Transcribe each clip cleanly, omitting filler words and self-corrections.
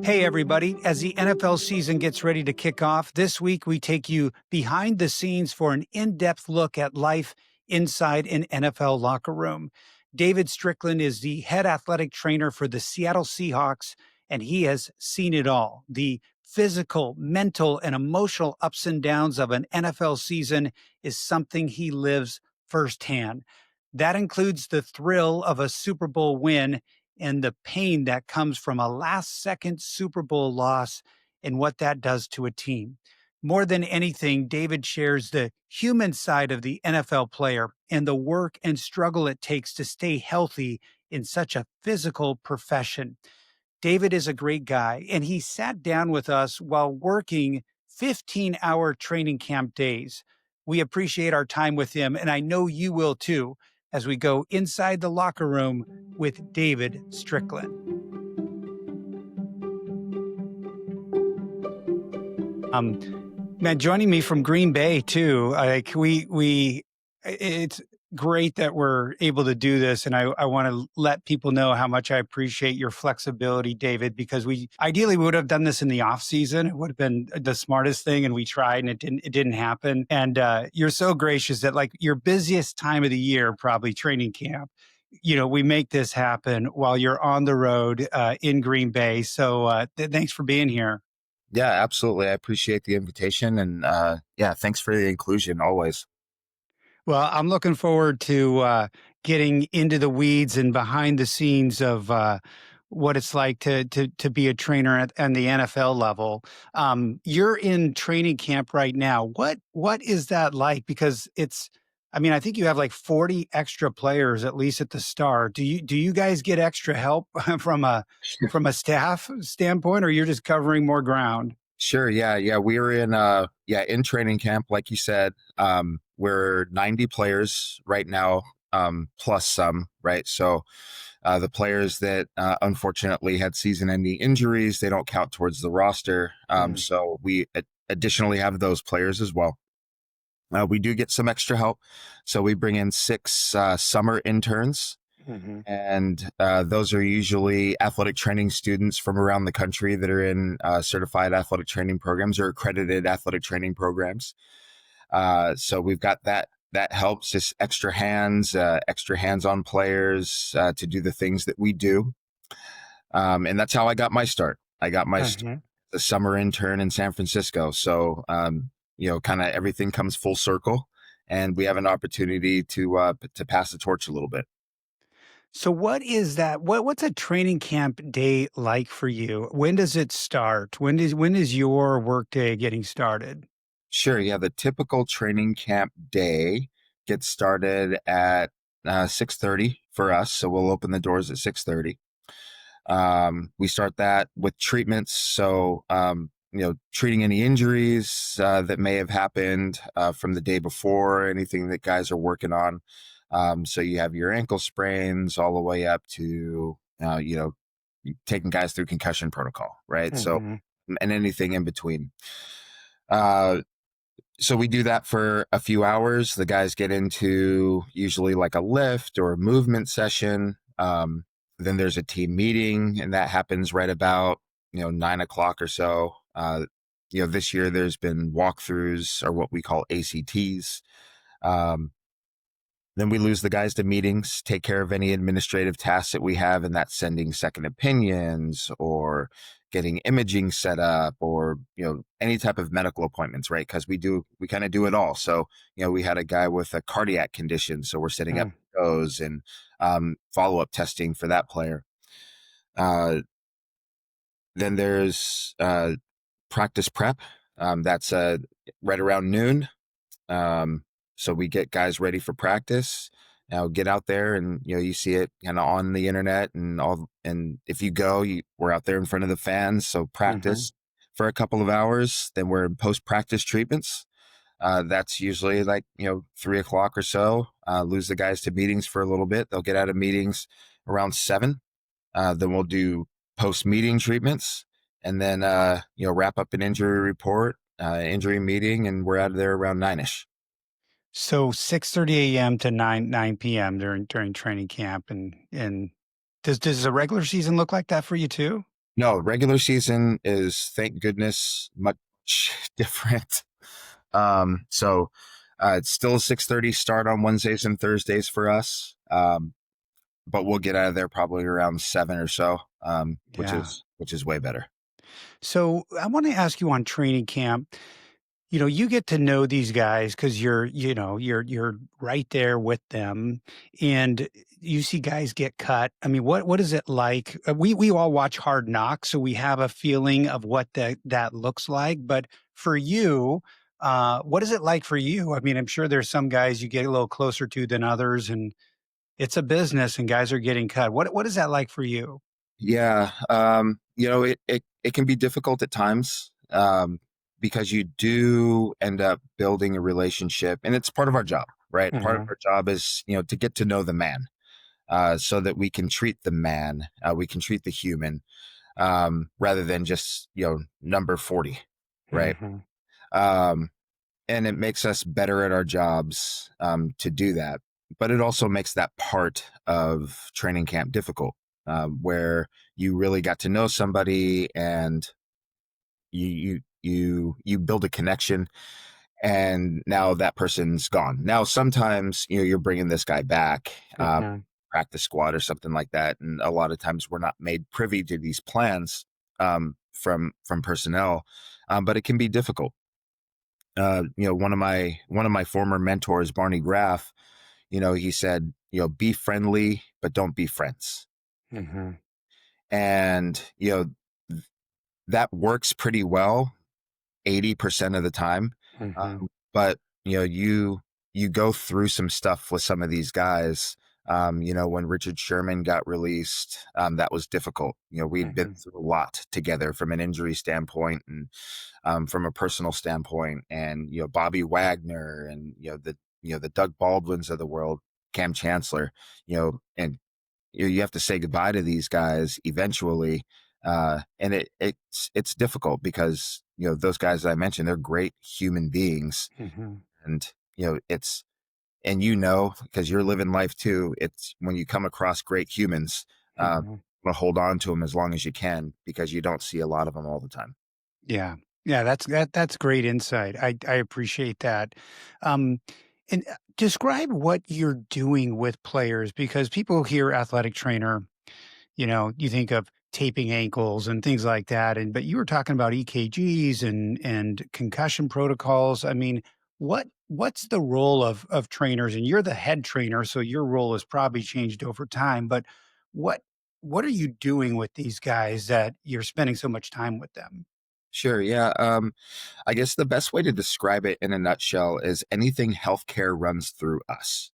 Hey, everybody. As the NFL season gets ready to kick off, this week we take you behind the scenes for an in depth look at life inside an NFL locker room. David Stricklin is the head athletic trainer for the Seattle Seahawks, and he has seen it all. The physical, mental, and emotional ups and downs of an NFL season is something he lives firsthand. That includes the thrill of a Super Bowl win and the pain that comes from a last second Super Bowl loss and what that does to a team. More than anything, David shares the human side of the NFL player and the work and struggle it takes to stay healthy in such a physical profession. David is a great guy, and he sat down with us while working 15-hour training camp days. We appreciate our time with him, and I know you will too, as we go inside the locker room with David Stricklin. Um, Man, joining me from Green Bay too. It's great that we're able to do this, and I want to let people know how much I appreciate your flexibility, David. Because we ideally would have done this in the off season. It would have been the smartest thing, and we tried, and it didn't happen. And you're so gracious that like your busiest time of the year, probably training camp. We make this happen while you're on the road in Green Bay. So thanks for being here. Yeah, absolutely. I appreciate the invitation and thanks for the inclusion always. Well, I'm looking forward to getting into the weeds and behind the scenes of what it's like to be a trainer at the NFL level. You're in training camp right now. What is that like? Because I think you have like 40 extra players at least at the start. Do you guys get extra help from a staff standpoint, or you're just covering more ground? Sure. Yeah. We're in training camp, like you said. We're 90 players right now, plus some, right? So the players that unfortunately had season-ending injuries, they don't count towards the roster. So we additionally have those players as well. We do get some extra help. So we bring in 6 summer interns. Mm-hmm. And those are usually athletic training students from around the country that are in certified athletic training programs or accredited athletic training programs. So we've got that helps, just extra hands-on players to do the things that we do. And that's how I got my start. I got my start as a summer intern in San Francisco. So, kind of everything comes full circle, and we have an opportunity to pass the torch a little bit. So what is that? What's a training camp day like for you? When does it start? When is your work day getting started? Sure. Yeah. The typical training camp day gets started at 6:30 for us. So we'll open the doors at 6:30. We start that with treatments. So, treating any injuries that may have happened from the day before, anything that guys are working on. So you have your ankle sprains all the way up to, taking guys through concussion protocol, right? Mm-hmm. So, and anything in between. So we do that for a few hours. The guys get into usually like a lift or a movement session. Then there's a team meeting, and that happens right about, 9 o'clock or so. This year there's been walkthroughs, or what we call ACTs. Then we lose the guys to meetings, take care of any administrative tasks that we have, and that's sending second opinions or getting imaging set up, or, any type of medical appointments, right? Because we kind of do it all. So, we had a guy with a cardiac condition, so we're setting up those and follow-up testing for that player. Then there's practice prep. That's right around noon. So we get guys ready for practice. Now get out there, and you see it kind of on the internet and all. And if you go, we're out there in front of the fans. So practice for a couple of hours. Then we're in post-practice treatments. That's usually like 3 o'clock or so. Lose the guys to meetings for a little bit. They'll get out of meetings around 7. Then we'll do post-meeting treatments, and then wrap up an injury report, injury meeting, and we're out of there around 9ish. So 6:30 a.m. to 9 p.m. during training camp, and does a regular season look like that for you too? No, regular season is, thank goodness, much different. It's still a 6:30 start on Wednesdays and Thursdays for us. But we'll get out of there probably around 7 or so, Yeah. which is way better. So I want to ask you on training camp, you get to know these guys because you're right there with them, and you see guys get cut. I mean, what is it like? We all watch Hard Knocks, so we have a feeling of what that looks like. But for you, what is it like for you? I mean, I'm sure there's some guys you get a little closer to than others, and it's a business, and guys are getting cut. What is that like for you? Yeah, it can be difficult at times, because you do end up building a relationship, and it's part of our job, right? Part of Hmm. our job is, to get to know the man, so that we can treat the man, we can treat the human, rather than just, number 40, right? Hmm. Um, and it makes us better at our jobs, to do that. But it also makes that part of training camp difficult, where you really got to know somebody, and you build a connection, and now that person's gone. Now sometimes, you're bringing this guy back, Hmm. practice squad or something like that, and a lot of times we're not made privy to these plans, from personnel, but it can be difficult. One of my former mentors, Barney Graff, he said, be friendly, but don't be friends. Hmm. And, that works pretty well 80% of the time. Hmm. But, you go through some stuff with some of these guys. When Richard Sherman got released, that was difficult. We'd been Hmm. through a lot together from an injury standpoint, and, from a personal standpoint, and, Bobby Wagner, and, the Doug Baldwins of the world, Cam Chancellor, and you have to say goodbye to these guys eventually. And it's difficult because, those guys I mentioned, they're great human beings. Hmm. And, it's, and, because you're living life too, it's when you come across great humans, Hmm. want to hold on to them as long as you can, because you don't see a lot of them all the time. Yeah. Yeah, that's great insight. I appreciate that. Um, and describe what you're doing with players because people hear athletic trainer, you think of taping ankles and things like that. And but you were talking about EKGs and concussion protocols. I mean, what's the role of trainers? And you're the head trainer, so your role has probably changed over time. But what what are you doing with these guys that you're spending so much time with them? Sure. Yeah. I guess the best way to describe it in a nutshell is anything healthcare runs through us.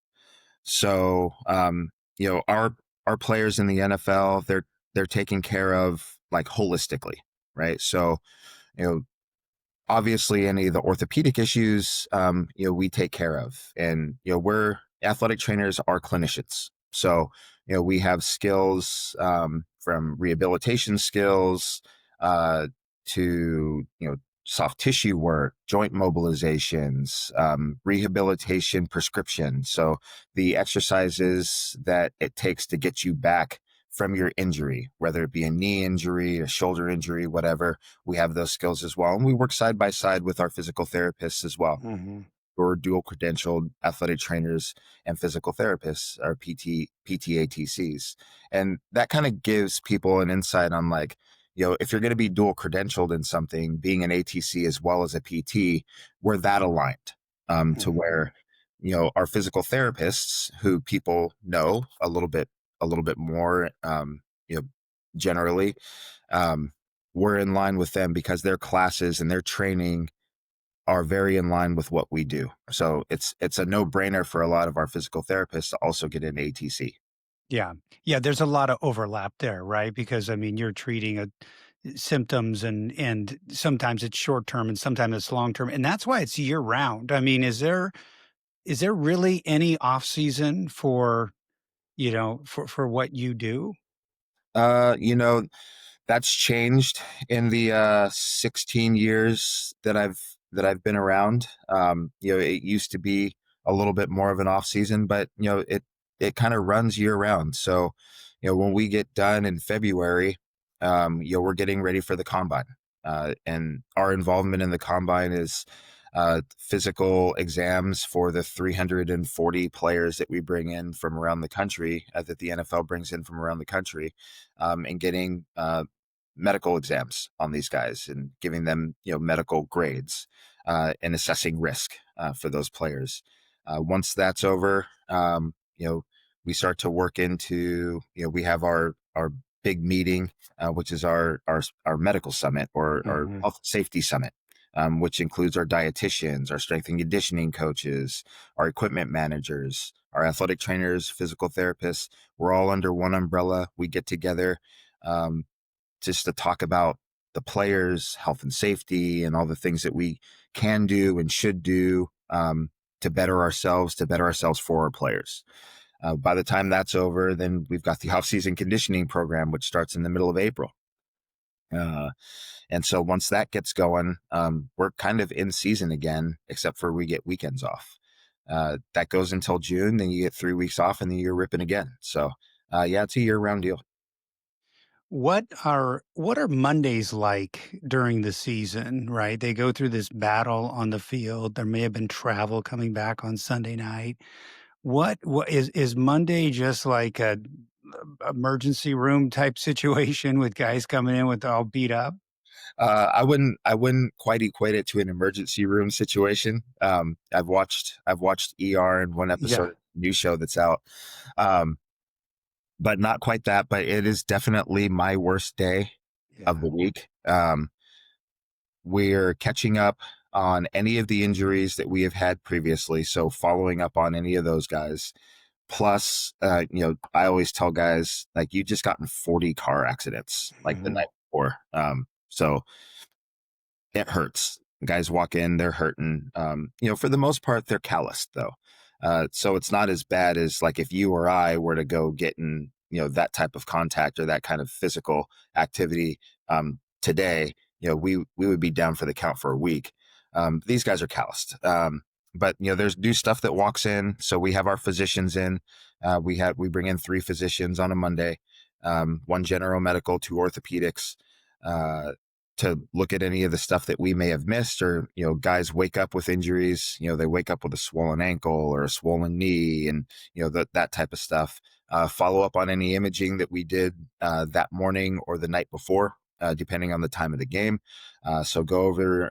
So, our players in the NFL, they're taken care of like holistically, right? So, you know, obviously any of the orthopedic issues, we take care of, and, we're athletic trainers are clinicians. So, we have skills, from rehabilitation skills, uh, to, soft tissue work, joint mobilizations, rehabilitation prescription. So the exercises that it takes to get you back from your injury, whether it be a knee injury, a shoulder injury, whatever, we have those skills as well. And we work side by side with our physical therapists as well. Mhm. We're dual credentialed athletic trainers and physical therapists, our PTATCs. And that kind of gives people an insight on, like, if you're going to be dual credentialed in something, being an ATC as well as a PT, we're that aligned, to Mhm. where, our physical therapists, who people know a little bit more, you know, generally, um, we're in line with them because their classes and their training are very in line with what we do. So it's a no-brainer for a lot of our physical therapists to also get an ATC. Yeah. Yeah, there's a lot of overlap there, right? Because I mean, you're treating symptoms and sometimes it's short term and sometimes it's long term. And that's why it's year round. I mean, is there really any off season for, for what you do? Uh, you know, that's changed in the 16 years that I've been around. It used to be a little bit more of an off season, but, it kind of runs year round. So, when we get done in February, we're getting ready for the combine. And our involvement in the combine is physical exams for the 340 players that we bring in from around the country, that the NFL brings in from around the country, and getting medical exams on these guys and giving them, medical grades, and assessing risk for those players. Once that's over, we start to work into, we have our big meeting, which is our medical summit, or our health safety summit, which includes our dietitians, our strength and conditioning coaches, our equipment managers, our athletic trainers, physical therapists. We're all under one umbrella. We get together just to talk about the players' health and safety and all the things that we can do and should do to better ourselves for our players. By the time that's over, then we've got the off-season conditioning program, which starts in the middle of April. And so once that gets going, we're kind of in season again, except for we get weekends off. That goes until June, then you get 3 weeks off, and then you're ripping again. So it's a year-round deal. What are Mondays like during the season, right? They go through this battle on the field. There may have been travel coming back on Sunday night. What is Monday just like a emergency room type situation with guys coming in with all beat up? I wouldn't quite equate it to an emergency room situation. I've watched ER in one episode Yeah. of the new show that's out. But not quite that, but it is definitely my worst day of the week. We're catching up on any of the injuries that we have had previously. So following up on any of those guys. Plus, I always tell guys, like, you just gotten 40 car accidents like the night before. So it hurts. Guys walk in, they're hurting. For the most part, they're calloused though. So it's not as bad as like if you or I were to go get in, that type of contact or that kind of physical activity today, we would be down for the count for a week. These guys are calloused. But there's new stuff that walks in. So we have our physicians in. We bring in 3 physicians on a Monday, 1 general medical, 2 orthopedics, to look at any of the stuff that we may have missed, or, guys wake up with injuries, they wake up with a swollen ankle or a swollen knee, and, that type of stuff. Follow up on any imaging that we did that morning or the night before, depending on the time of the game. So go over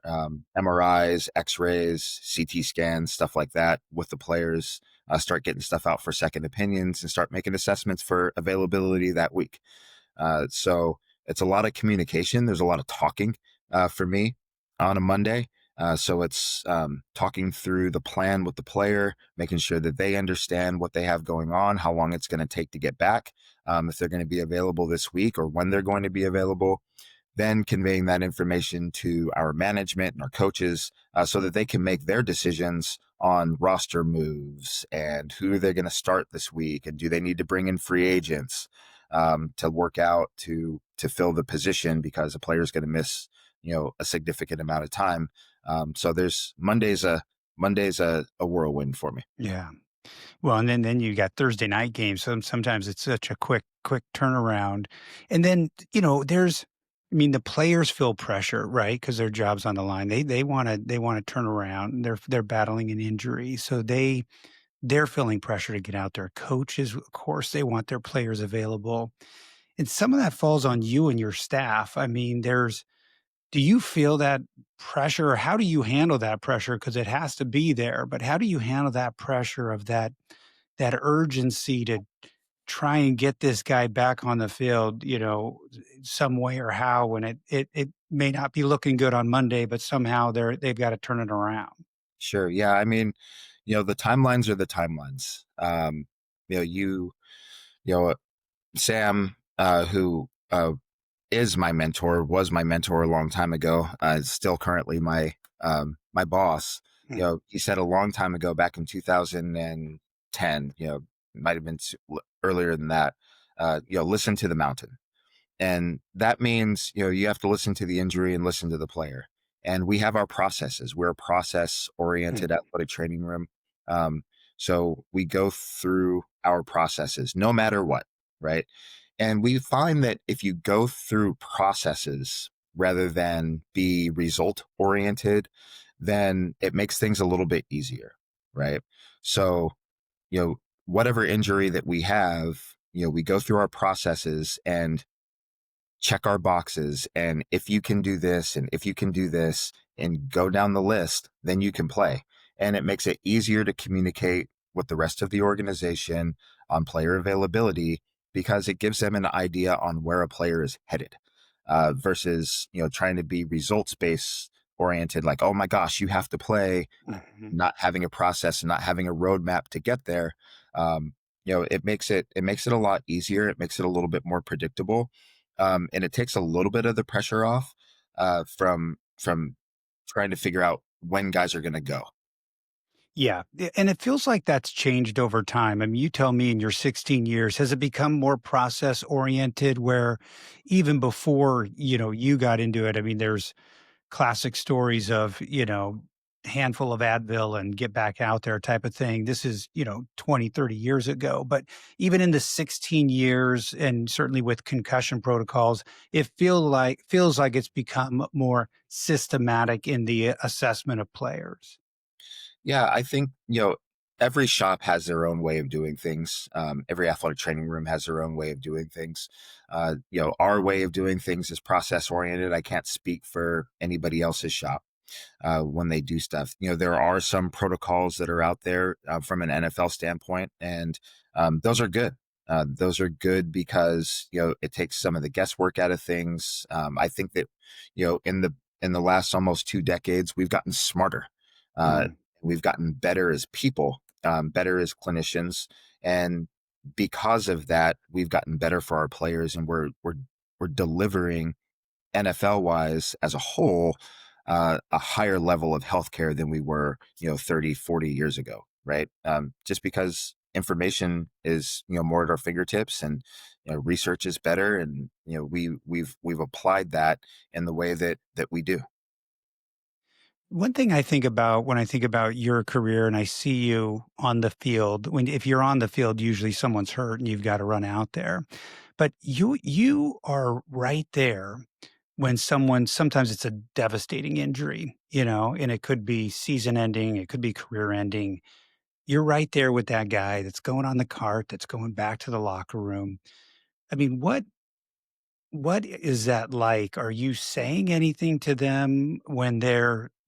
MRIs, X-rays, CT scans, stuff like that with the players, start getting stuff out for second opinions, and start making assessments for availability that week. So it's a lot of communication. There's a lot of talking for me on a Monday. So it's talking through the plan with the player, making sure that they understand what they have going on, how long it's going to take to get back, if they're going to be available this week or when they're going to be available, then conveying that information to our management and our coaches so that they can make their decisions on roster moves and who they're going to start this week, and do they need to bring in free agents to work out to fill the position because a player is going to miss a significant amount of time. So there's Monday's a whirlwind for me. Yeah. Well, and then you got Thursday night games. So sometimes it's such a quick turnaround. And then, the players feel pressure, right? Because their job's on the line. They want to turn around. They're battling an injury. So they're feeling pressure to get out there. Coaches, of course, they want their players available. And some of that falls on you and your staff. Do you feel that pressure, or how do you handle that pressure? Because it has to be there, but how do you handle that pressure of that urgency to try and get this guy back on the field, some way or how, when it may not be looking good on Monday, but somehow they've got to turn it around? Sure. Yeah. I mean, the timelines are the timelines. You know, Sam, who is my mentor, was my mentor a long time ago, is still currently my boss. He said a long time ago, back in 2010, might have been earlier than that, listen to the mountain. And that means, you have to listen to the injury and listen to the player. And we have our processes. We're a process-oriented athletic training room. So we go through our processes no matter what, right? And we find that if you go through processes rather than be result oriented, then it makes things a little bit easier, right? So, you know, whatever injury that we have, we go through our processes and check our boxes. And if you can do this and if you can do this and go down the list, then you can play. And it makes it easier to communicate with the rest of the organization on player availability because it gives them an idea on where a player is headed versus, trying to be results based oriented, like, oh my gosh, you have to play, Mhm. not having a process and not having a roadmap to get there. It makes it a lot easier. It makes it a little bit more predictable, and it takes a little bit of the pressure off from trying to figure out when guys are going to go. Yeah, and it feels like that's changed over time. I mean, you tell me in your 16 years, has it become more process oriented where even before, you got into it, I mean, there's classic stories of, handful of Advil and get back out there type of thing. This is, 20, 30 years ago. But even in the 16 years and certainly with concussion protocols, it feels like it's become more systematic in the assessment of players. Yeah, I think, every shop has their own way of doing things. Every athletic training room has their own way of doing things. Our way of doing things is process oriented. I can't speak for anybody else's shop when they do stuff. There are some protocols that are out there from an NFL standpoint, and those are good. Those are good because it takes some of the guesswork out of things. I think that in the last almost 2 decades, we've gotten smarter. Uh, Mm. we've gotten better as people, better as clinicians, and because of that, we've gotten better for our players, and we're delivering NFL wise as a whole, a higher level of healthcare than we were, 30, 40 years ago, right? Just because information is, more at our fingertips and, research is better. And, we've applied that in the way that we do. One thing I think about when I think about your career and I see you on the field, if you're on the field, usually someone's hurt and you've got to run out there. But you are right there when sometimes it's a devastating injury, and it could be season ending, it could be career ending. You're right there with that guy that's going on the cart, that's going back to the locker room. I mean, what is that like? Are you saying anything to them when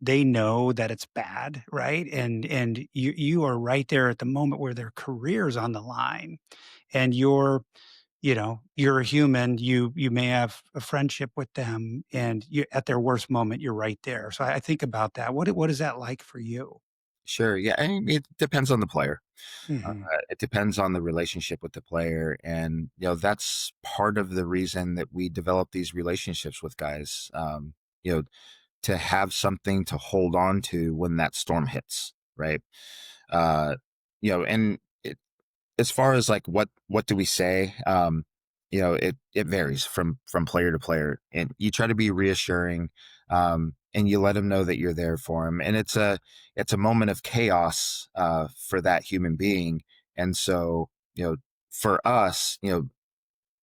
they know that it's bad, right? And you are right there at the moment where their career's on the line and you're a human, you may have a friendship with them and you at their worst moment, you're right there. So I think about that. What is that like for you? Sure. Yeah. I mean, it depends on the player. Mhm. It depends on the relationship with the player. And, that's part of the reason that we develop these relationships with guys, you know, to have something to hold on to when that storm hits. Right. Uh, and as far as like what do we say, it varies from player to player, and you try to be reassuring, and you let them know that you're there for them, and it's a moment of chaos for that human being. And so, for us,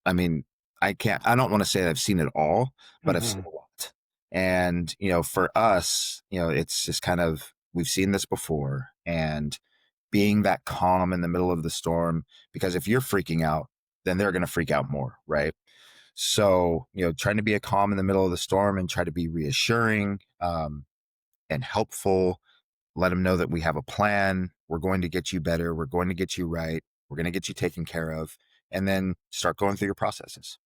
I mean, I don't want to say I've seen it all, but I've seen Mhm. a lot. And, for us, it's just kind of, we've seen this before, and being that calm in the middle of the storm, because if you're freaking out, then they're going to freak out more, right? So, trying to be a calm in the middle of the storm and try to be reassuring, and helpful, let them know that we have a plan. We're going to get you better. We're going to get you right. We're going to get you taken care of, and then start going through your processes.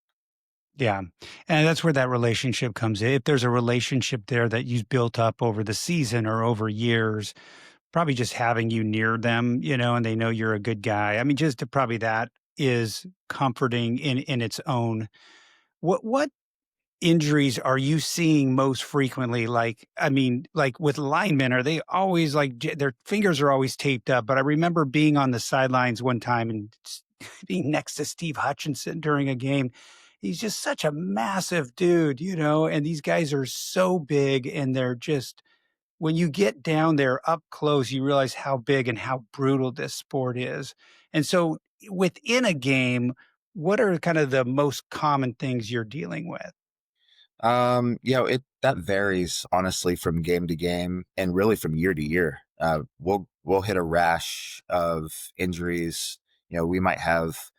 Yeah. And that's where that relationship comes in. If there's a relationship there that you've built up over the season or over years, probably just having you near them, and they know you're a good guy. I mean, just to probably that is comforting in its own. What injuries are you seeing most frequently? Like, I mean, like with linemen, are they always like their fingers are always taped up? But I remember being on the sidelines one time and being next to Steve Hutchinson during a game. He's just such a massive dude, and these guys are so big and they're just when you get down there up close, you realize how big and how brutal this sport is. And so within a game, What are kind of the most common things you're dealing with? It that varies honestly from game to game and really from year to year. We'll hit a rash of injuries. We might have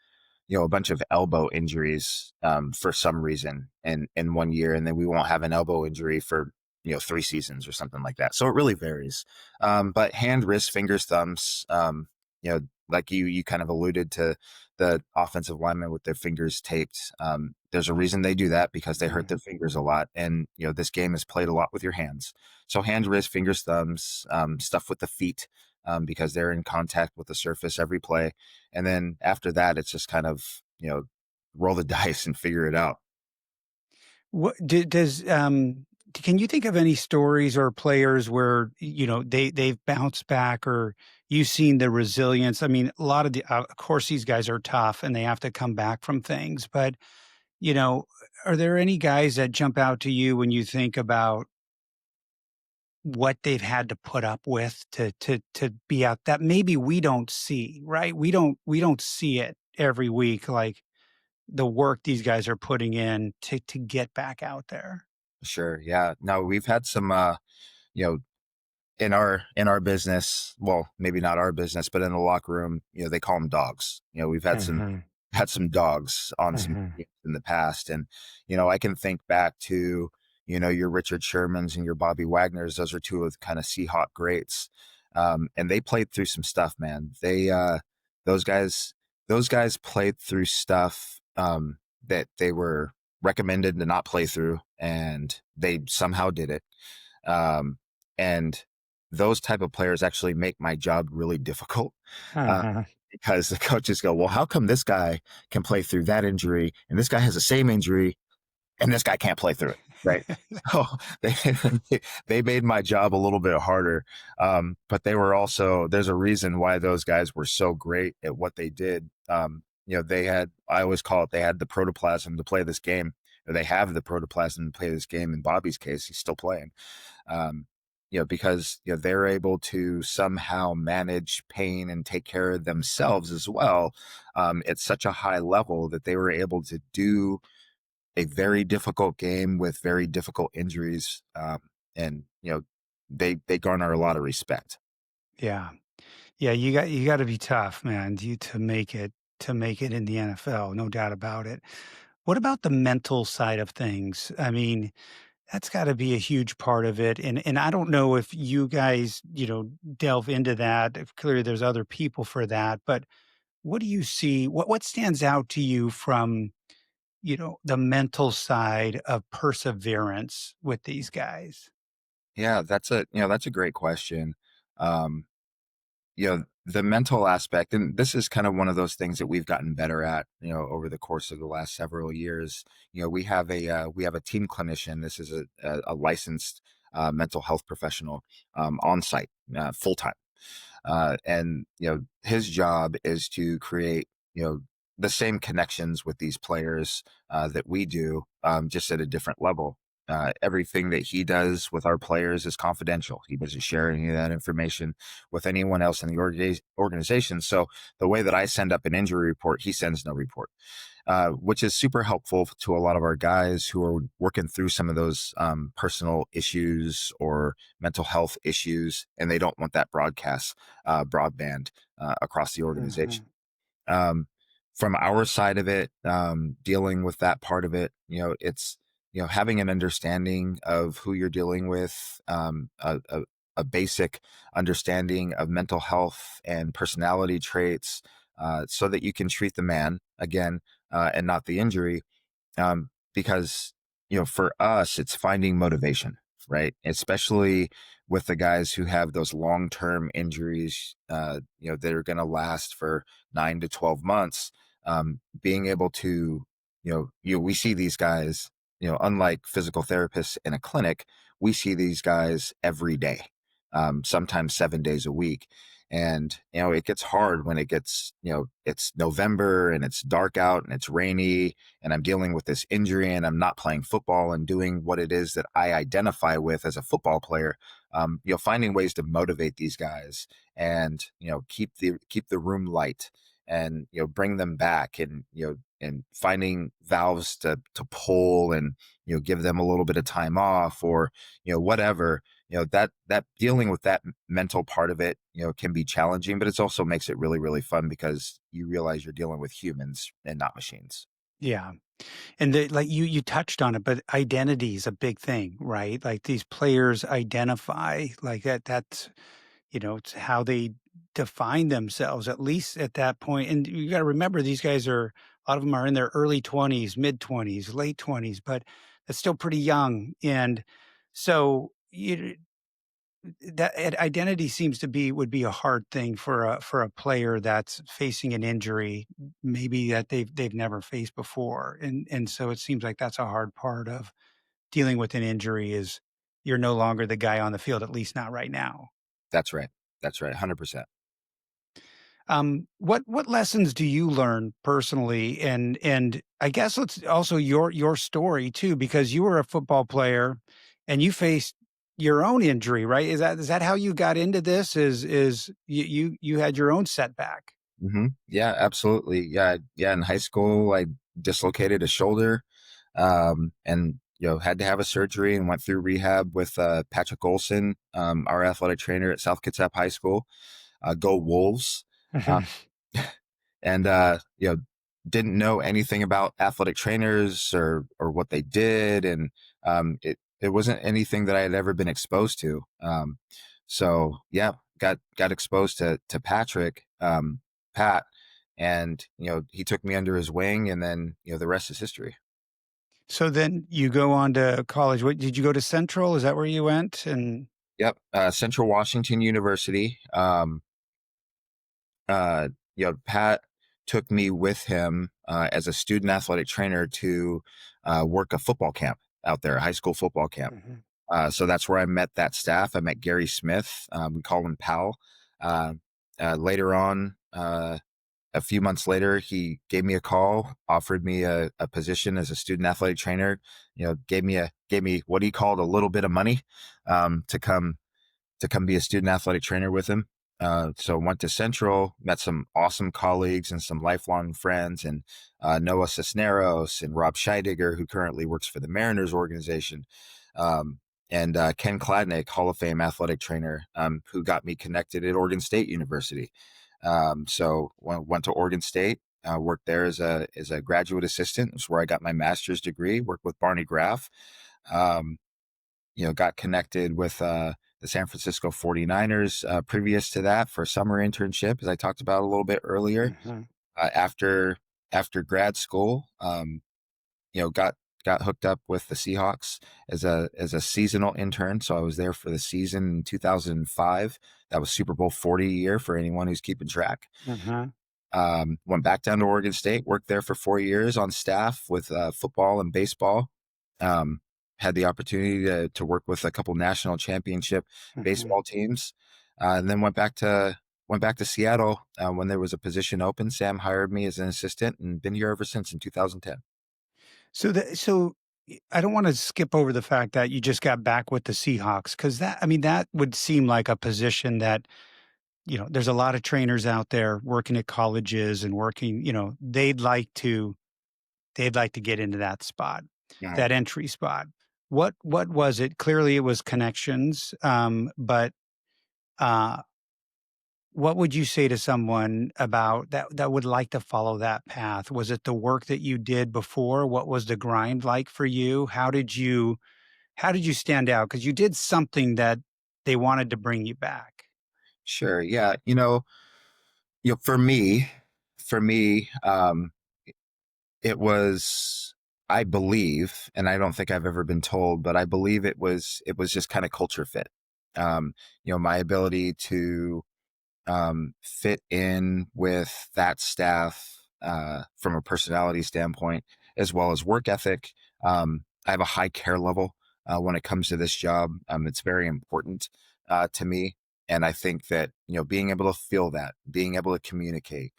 a bunch of elbow injuries for some reason in one year, and then we won't have an elbow injury for 3 seasons or something like that. So it really varies. But hand, wrist, fingers, thumbs. Like you kind of alluded to the offensive linemen with their fingers taped. There's a reason they do that because they hurt Mhm. their fingers a lot, and this game is played a lot with your hands. So hand, wrist, fingers, thumbs, stuff with the feet. Because they're in contact with the surface every play. And then after that, it's just kind of, roll the dice and figure it out. What does can you think of any stories or players where they've bounced back, or you've seen the resilience? I mean, a lot of of course these guys are tough and they have to come back from things, but you know, are there any guys that jump out to you when you think about what they've had to put up with to be out that maybe we don't see, right? We don't see it every week, like the work these guys are putting in to get back out there. Sure. Yeah. No, we've had some, you know, in our business, well, maybe not our business, but in the locker room, they call them dogs. We've Mhm, had some dogs on some mhm. teams in the past, and I can think back to your Richard Shermans and your Bobby Wagners. Those are two of the kind of Seahawk greats, and they played through some stuff, man. Those guys those guys played through stuff that they were recommended to not play through, and they somehow did it. Um, and those type of players actually make my job really difficult, uh, Uh-huh. because the coaches go, well, how come this guy can play through that injury and this guy has the same injury and this guy can't play through it, right? So they they made my job a little bit harder, but they were also, there's a reason why those guys were so great at what they did. They had, I always call it, they had the protoplasm to play this game, or they have the protoplasm to play this game. In Bobby's case, he's still playing, um, because they're able to somehow manage pain and take care of themselves as well, at such a high level that they were able to do a very difficult game with very difficult injuries, and they garner a lot of respect. Yeah. Yeah, you got to be tough, man, to make it in the NFL, no doubt about it. What about the mental side of things? I mean, that's got to be a huge part of it, and I don't know if you guys, delve into that. If clearly there's other people for that, but what do you see? What stands out to you from, the mental side of perseverance with these guys? Yeah, that's a great question. Um, the mental aspect, and this is kind of one of those things that we've gotten better at, over the course of the last several years. We have a team clinician. This is a licensed mental health professional, on site, full time. And his job is to create the same connections with these players that we do, just at a different level. Everything that he does with our players is confidential. He doesn't share any of that information with anyone else in the organization. So the way that I send up an injury report, he sends no report, which is super helpful to a lot of our guys who are working through some of those personal issues or mental health issues, and they don't want that broadband across the organization. Mhm, um, from our side of it, dealing with that part of it, it's having an understanding of who you're dealing with, a basic understanding of mental health and personality traits, so that you can treat the man again, and not the injury. Because for us, it's finding motivation, right? Especially with the guys who have those long-term injuries, that are going to last for 9 to 12 months. Being able to, we see these guys, unlike physical therapists in a clinic, we see these guys every day, sometimes 7 days a week. And, it gets hard when it's November and it's dark out and it's rainy and I'm dealing with this injury and I'm not playing football and doing what it is that I identify with as a football player. Finding ways to motivate these guys and keep the room light and bring them back, and and finding valves to pull, and give them a little bit of time off, or whatever. That dealing with that mental part of it can be challenging, but it also makes it really, really fun because you realize you're dealing with humans and not machines. Yeah. And like you touched on it, but identity is a big thing, right? Like these players identify like that's, it's how they define themselves, at least at that point. And you got to remember, these guys are, a lot of them are in their early 20s, mid 20s, late 20s, but that's still pretty young. And so identity seems to be, would be a hard thing for a player that's facing an injury, maybe that they've never faced before. And so it seems like that's a hard part of dealing with an injury is you're no longer the guy on the field, at least not right now. That's right. That's right. 100%. What lessons do you learn personally? And I guess it's also your story too, because you were a football player and you faced your own injury, right? Is that how you got into this? Is you had your own setback? Yeah, absolutely. Yeah. In high school, I dislocated a shoulder, and had to have a surgery, and went through rehab with Patrick Olson, our athletic trainer at South Kitsap High School. Go Wolves! Uh, and didn't know anything about athletic trainers or what they did, and it wasn't anything that I had ever been exposed to. So yeah, got exposed to Patrick, Pat, and he took me under his wing, and then the rest is history. So then you go on to college. What did you go to Central? Is that where you went? And Yep, Central Washington University. Pat took me with him as a student athletic trainer to work a football camp out there, a high school football camp. Mhm, So that's where I met that staff. I met Gary Smith. We call him Pal. Later on, a few months later, he gave me a call, offered me a position as a student athletic trainer. Gave me what he called a little bit of money to come be a student athletic trainer with him. So went to Central, met some awesome colleagues and some lifelong friends, and Noah Cisneros and Rob Scheidegger, who currently works for the Mariners organization, and Ken Kladnick, Hall of Fame athletic trainer, who got me connected at Oregon State University. So went to Oregon State, worked there as a graduate assistant. It's where I got my master's degree. Worked with Barney Graff. Um, got connected with the San Francisco 49ers previous to that for a summer internship, as I talked about a little bit earlier. mhm. After grad school, got hooked up with the Seahawks as a seasonal intern. So I was there for the season in 2005. That was Super Bowl 40 year for anyone who's keeping track. Uh-huh. Went back down to Oregon State, worked there for 4 years on staff with football and baseball. Um, had the opportunity to work with a couple national championship Mhm. baseball teams, and then went back to Seattle when there was a position open. Sam hired me as an assistant, and been here ever since in 2010. I don't want to skip over the fact that you just got back with the Seahawks, because that would seem like a position that, there's a lot of trainers out there working at colleges and working, they'd like to get into that spot, Yeah. that entry spot. What was it? Clearly it was connections. But uh what would you say to someone about that would like to follow that path? Was it the work that you did before? What was the grind like for you? How did you stand out? Because you did something that they wanted to bring you back. Sure. Yeah. For me, it was, I believe, and I don't think I've ever been told, but I believe it was just kind of culture fit. Um, my ability to fit in with that staff from a personality standpoint, as well as work ethic. I have a high care level when it comes to this job. It's very important to me. And I think that, being able to feel that, being able to communicate,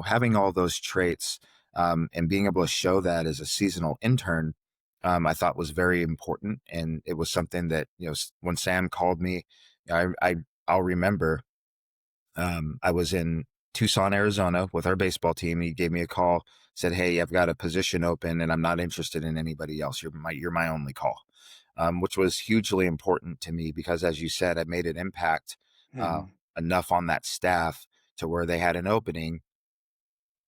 having all those traits, and being able to show that as a seasonal intern, I thought was very important. And it was something that, when Sam called me, I'll remember I was in Tucson, Arizona with our baseball team. He gave me a call, said, "Hey, I've got a position open and I'm not interested in anybody else. You're my only call." Which was hugely important to me because, as you said, I made an impact uh, Mhm. enough on that staff to where they had an opening,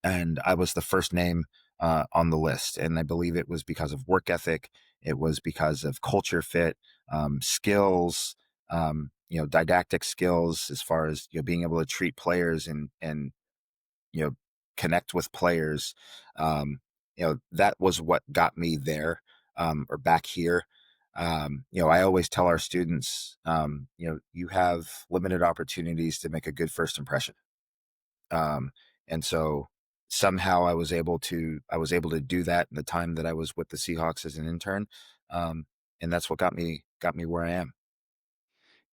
and I was the first name on the list. And I believe it was because of work ethic, it was because of culture fit, skills, didactic skills as far as being able to treat players and you know connect with players. That was what got me there, or back here. I always tell our students, you have limited opportunities to make a good first impression. And so somehow I was able to do that in the time that I was with the Seahawks as an intern. And that's what got me where I am.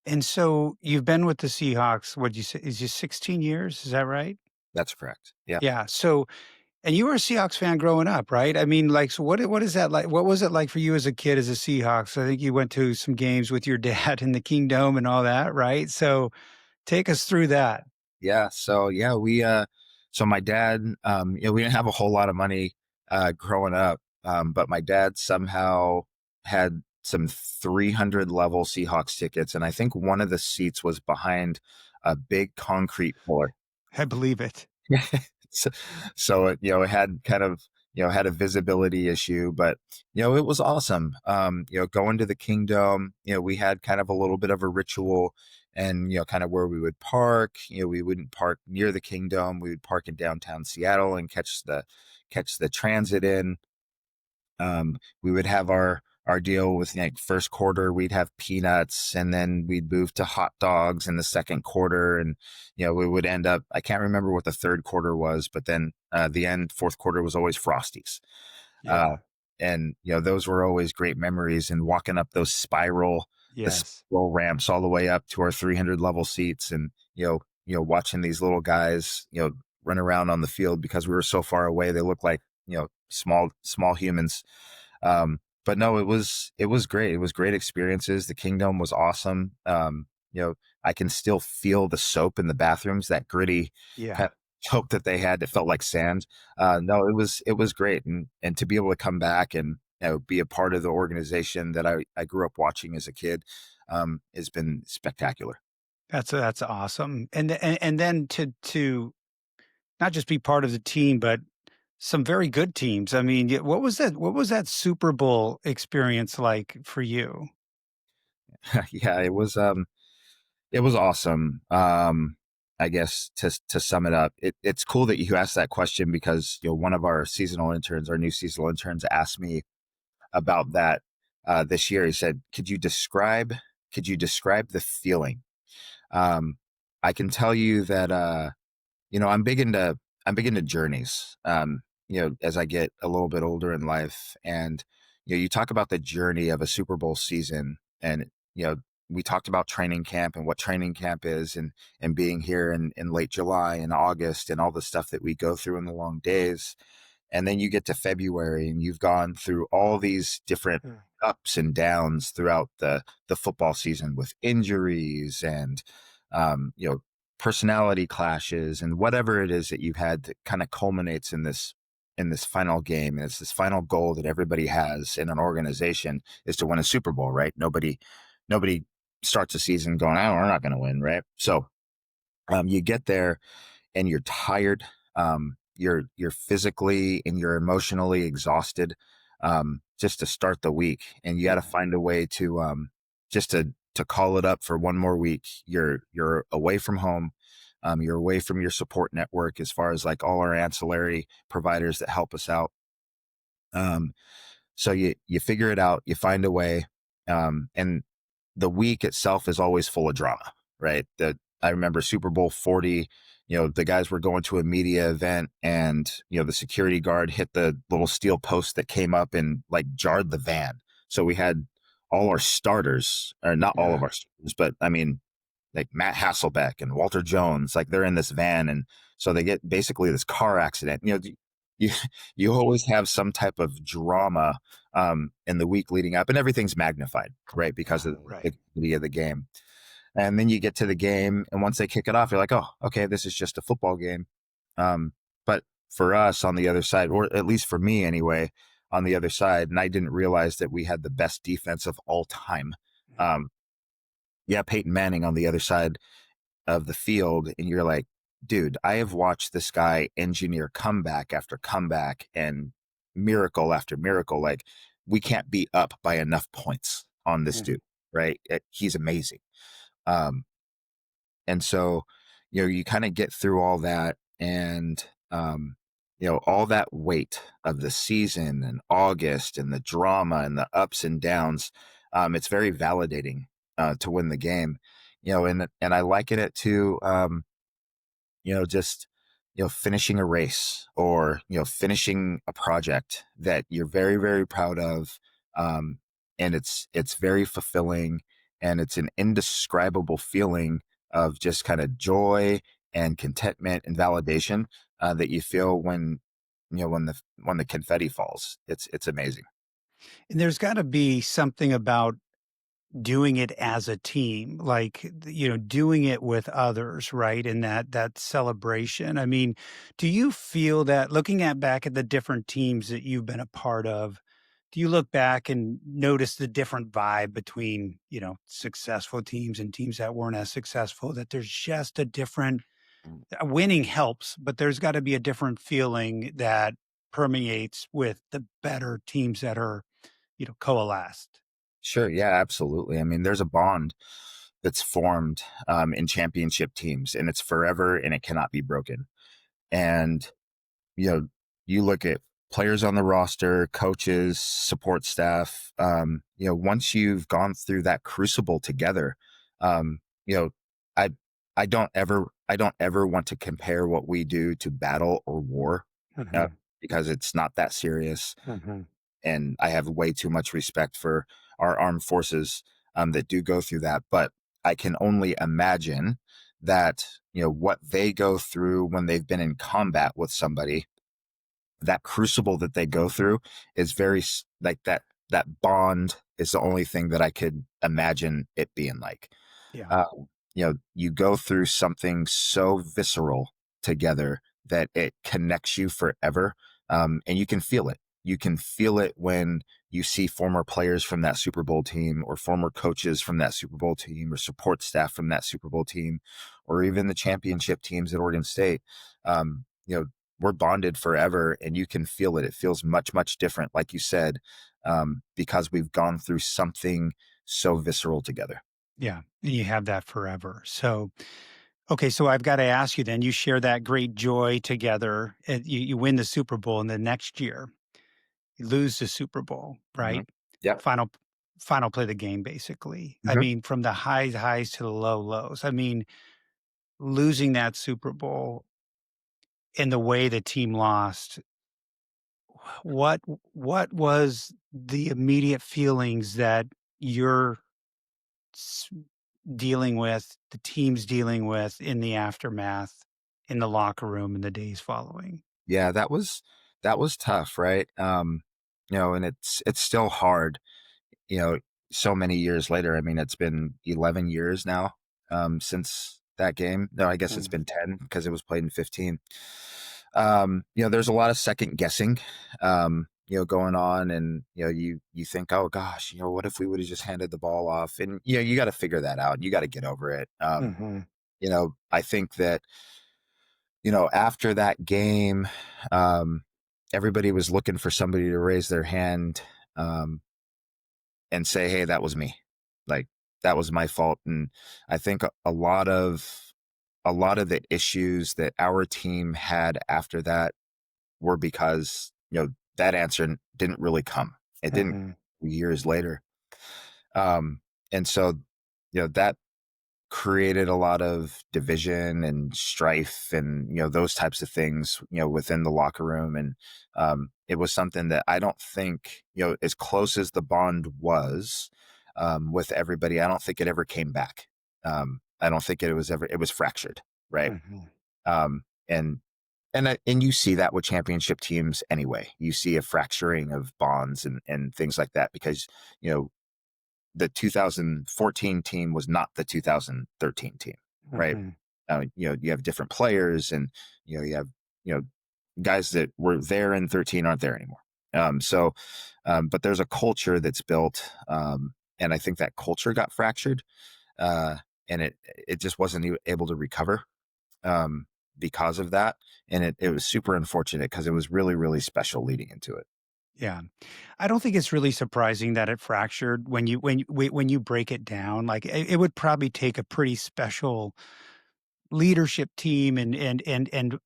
And so you've been with the Seahawks, what'd you say? Is it 16 years? Is that right? That's correct. Yeah. Yeah. So, and you were a Seahawks fan growing up, right? I mean, like, so what is that like? What was it like for you as a kid as a Seahawks? I think you went to some games with your dad in the Kingdome and all that, right? So take us through that. Yeah. So yeah, so my dad, we didn't have a whole lot of money growing up, but my dad somehow had some 300 level Seahawks tickets, and I think one of the seats was behind a big concrete pillar. I believe it. so, it had kind of, had a visibility issue, but, it was awesome. Going to the Kingdom, we had kind of a little bit of a ritual, and, kind of where we would park. We wouldn't park near the Kingdom. We would park in downtown Seattle and catch the transit in. We would have our deal with, like, first quarter, we'd have peanuts, and then we'd move to hot dogs in the second quarter. And, we would end up, I can't remember what the third quarter was, but then the end, fourth quarter was always Frosties. Uh, Yeah. and, those were always great memories, and walking up the Yes. spiral ramps all the way up to our 300 level seats, and, watching these little guys, run around on the field because we were so far away. They looked like, small humans. But no, it was great. It was great experiences. The Kingdom was awesome. I can still feel the soap in the bathrooms, that gritty kind Yeah. of soap that they had that felt like sand. No, it was great, and to be able to come back and, be a part of the organization that I grew up watching as a kid, has been spectacular. That's awesome. And then to not just be part of the team, but some very good teams. I mean, what was that Super Bowl experience like for you? Yeah, it was awesome. I guess to sum it up, it's cool that you asked that question because, one of our new seasonal interns, asked me about that this year. He said, "Could you describe the feeling?" Um, I can tell you that, I'm big into journeys. As I get a little bit older in life, and, you talk about the journey of a Super Bowl season, and, you know we talked about training camp and what training camp is, and being here in late July and August, and all the stuff that we go through in the long days. And then you get to February, and you've gone through all these different Mm. ups and downs throughout the football season, with injuries and, um, you know personality clashes, and whatever it is that you've had, that kind of culminates in this final game. And it's this final goal that everybody has in an organization, is to win a Super Bowl, right? Nobody starts a season going, "Oh, we're not going to win," right? So, you get there, and you're tired. You're physically and you're emotionally exhausted, just to start the week, and you got to Yeah. find a way to, just to call it up for one more week. You're away from home. You're away from your support network, as far as, like, all our ancillary providers that help us out. Um, so you figure it out, you find a way, and the week itself is always full of drama, right? That I remember Super Bowl 40. The guys were going to a media event, and, the security guard hit the little steel post that came up and, like, jarred the van. So we had all our starters, or not all of Yeah. our starters, but I mean, like Matt Hasselbeck and Walter Jones, like, they're in this van, and so they get basically this car accident. You you always have some type of drama in the week leading up, and everything's magnified, right, because of the Right. gravity of the game. And then you get to the game, and once they kick it off, you're like, oh, okay, this is just a football game. But for us on the other side, or at least for me anyway, on the other side, and I didn't realize that we had the best defense of all time. Um, yeah, Peyton Manning on the other side of the field, and you're like, dude, I have watched this guy engineer comeback after comeback and miracle after miracle. Like, we can't be up by enough points on this Mhm. dude, right? He's amazing. Um, and so, you kind of get through all that, and all that weight of the season and August and the drama and the ups and downs. It's very validating to win the game, and I liken it to just finishing a race, or finishing a project that you're very, very proud of, and it's very fulfilling, and it's an indescribable feeling of just kind of joy and contentment and validation that you feel when the confetti falls. It's amazing. And there's got to be something about doing it as a team, like, doing it with others, right? And that celebration. I mean, do you feel that looking at back at the different teams that you've been a part of, do you look back and notice the different vibe between, successful teams and teams that weren't as successful, that there's just a different winning helps, but there's got to be a different feeling that permeates with the better teams that are, coalesced? Sure, yeah, absolutely. I mean, there's a bond that's formed in championship teams, and it's forever, and it cannot be broken. And you know, you look at players on the roster, coaches, support staff. Once you've gone through that crucible together, um, you know, I I don't ever want to compare what we do to battle or war, uh, Mhm, because it's not that serious, mhm. and I have way too much respect for our armed forces that do go through that. But I can only imagine that what they go through when they've been in combat with somebody. That crucible that they go through is very like that bond is the only thing that I could imagine it being like. Yeah, You go through something so visceral together that it connects you forever. And you can feel it. You can feel it when you see former players from that Super Bowl team, or former coaches from that Super Bowl team, or support staff from that Super Bowl team, or even the championship teams at Oregon State. Um, you know, we're bonded forever, and you can feel it. It feels much, much different, like you said, because we've gone through something so visceral together. yeah, and you have that forever. So, okay, so I've got to ask you then, you share that great joy together, and you win the Super Bowl, and the next year, you lose the Super Bowl, Hmm. right? Yep. Final final play of the game, basically. I Hmm. mean, from the highs to the lows. I mean, losing that Super Bowl and the way the team lost, what what was the immediate feelings that you're s dealing with, the team's dealing with in the aftermath, in the locker room in the days following? Yeah, that was tough, right? And it's still hard, you know, so many years later. I mean, it's been 11 years now since that game. No, I guess it's Mhm, been 10 because it was played in 15. There's a lot of second guessing, going on, and you think, oh gosh, what if we would have just handed the ball off? And you got to figure that out. You got to get over it. mhm, I think that after that game, um, everybody was looking for somebody to raise their hand um, and say, "Hey, that was me. Like, that was my fault." And I think a lot of the issues that our team had after that were because that answer didn't really come. It didn't mhm, years later, um, and so that created a lot of division and strife, and those types of things within the locker room. And it was something that I don't think, as close as the bond was with everybody, I don't think it ever came back. I don't think it was fractured, right? mhm. Um, and and you see that with championship teams anyway. You see a fracturing of bonds and things like that, because you know the 2014 team was not the 2013 team, right? Mhm. You have different players, and you have you know guys that were there in 13 aren't there anymore. But there's a culture that's built, and I think that culture got fractured, uh, and it just wasn't able to recover, um, because of that. And it was super unfortunate because it was really, really special leading into it. Yeah. I don't think it's really surprising that it fractured when you break it down. Like it would probably take a pretty special leadership team and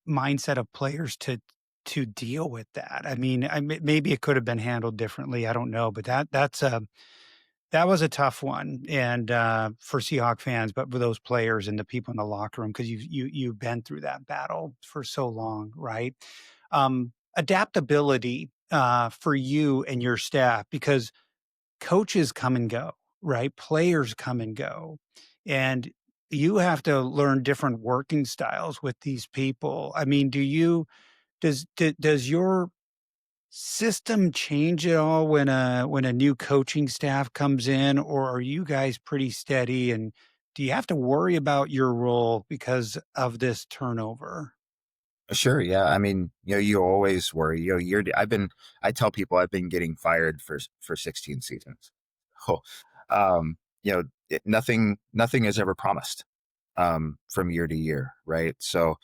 mindset of players to deal with that. I mean, maybe it could have been handled differently. I don't know, but that was a tough one, and for Seahawk fans, but for those players and the people in the locker room, because you've been through that battle for so long, right? Adaptability for you and your staff, because coaches come and go, right? Players come and go, and you have to learn different working styles with these people. I mean, does your system change at all when a new coaching staff comes in, or are you guys pretty steady, and do you have to worry about your role because of this turnover? Sure. Yeah. I mean, you always worry. I tell people I've been getting fired for 16 seasons. Oh, nothing is ever promised, from year to year. Right. So,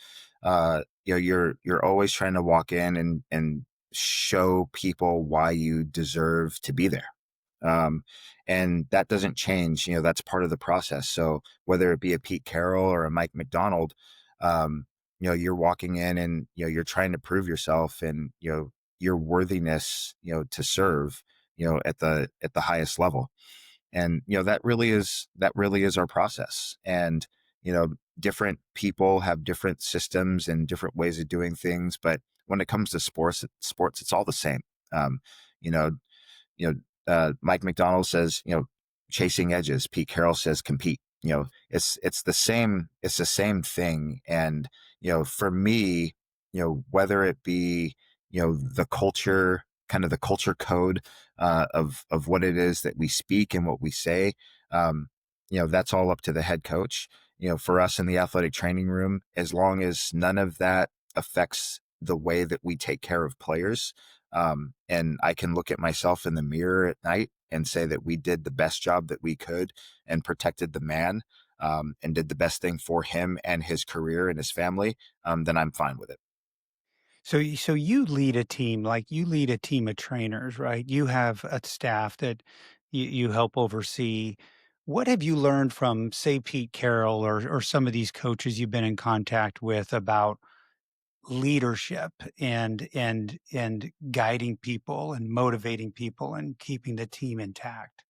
you're always trying to walk in and show people why you deserve to be there. Um, and that doesn't change. That's part of the process. So whether it be a Pete Carroll or a Mike McDonald, um, you're walking in and, you're trying to prove yourself and, your worthiness, to serve, at the highest level. And, that really is our process. And, different people have different systems and different ways of doing things. But when it comes to sports, it's all the same. Um, you know, Mike McDonald says, chasing edges. Pete Carroll says compete. It's the same. It's the same thing. And for me, whether it be the culture, kind of the culture code, of what it is that we speak and what we say, that's all up to the head coach. For us in the athletic training room, as long as none of that affects the way that we take care of players, and I can look at myself in the mirror at night and say that we did the best job that we could and protected the man, and did the best thing for him and his career and his family, then I'm fine with it. So you lead a team, like you lead a team of trainers, right? You have a staff that you help oversee. What have you learned from, say, Pete Carroll or some of these coaches you've been in contact with about leadership and guiding people and motivating people and keeping the team intact?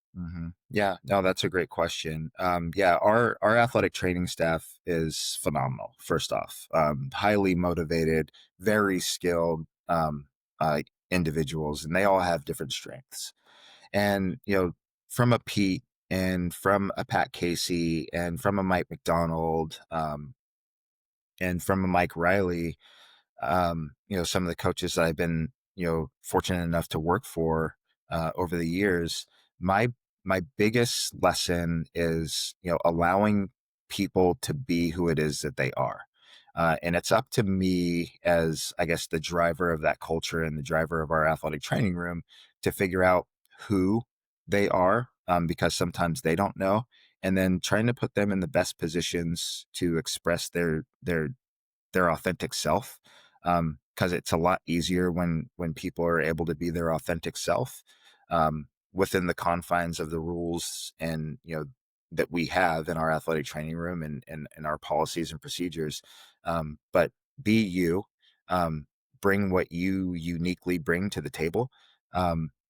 Yeah, no, that's a great question. Yeah, our athletic training staff is phenomenal. First off, highly motivated, very skilled, individuals, and they all have different strengths. And from a Pete and from a Pat Casey and from a Mike McDonald, and from a Mike Riley, some of the coaches that I've been, fortunate enough to work for, over the years, my my biggest lesson is, allowing people to be who it is that they are. And it's up to me as, I guess, the driver of that culture and the driver of our athletic training room to figure out who they are, because sometimes they don't know, and then trying to put them in the best positions to express their authentic self, because it's a lot easier when people are able to be their authentic self, within the confines of the rules and that we have in our athletic training room and our policies and procedures. But be you, um, bring what you uniquely bring to the table,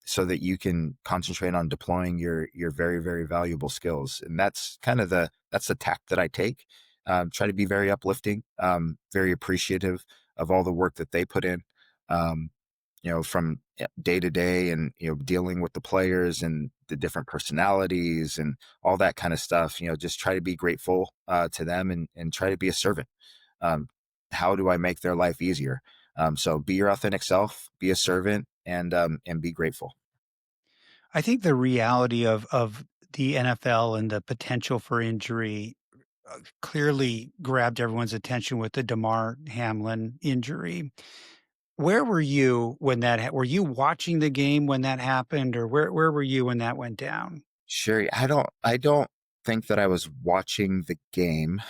so that you can concentrate on deploying your very, very valuable skills. And that's the tack that I take. Try to be very uplifting, very appreciative of all the work that they put in, um, from day to day, and, dealing with the players and the different personalities and all that kind of stuff. Just try to be grateful, to them, and try to be a servant. Um, how do I make their life easier? So be your authentic self, be a servant, and be grateful. I think the reality of the NFL and the potential for injury clearly grabbed everyone's attention with the Damar Hamlin injury. Where were you when were you watching the game when that happened, or where were you when that went down? Sure. I don't think that I was watching the game.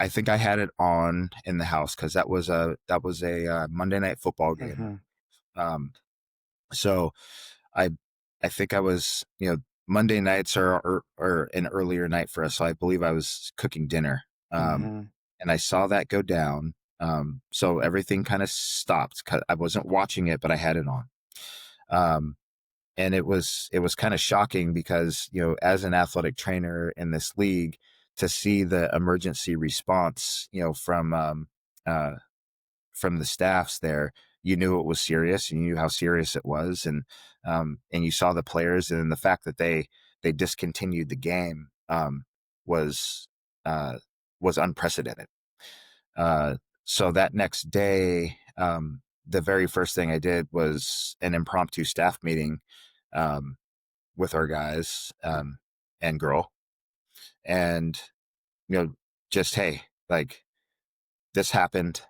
I think I had it on in the house because that was a Monday Night Football game. Mhm, Um, so I I think I was, Monday nights are an earlier night for us. So I believe I was cooking dinner. mhm, And I saw that go down. So everything kind of stopped. I wasn't watching it, but I had it on. Um, and it was kind of shocking because, as an athletic trainer in this league, to see the emergency response, uh, from the staffs there, you knew it was serious. You knew how serious it was, and you saw the players, and the fact that they discontinued the game was uh, was unprecedented. Uh, so that next day, the very first thing I did was an impromptu staff meeting um, with our guys and girl, and you know, just hey, like this happened.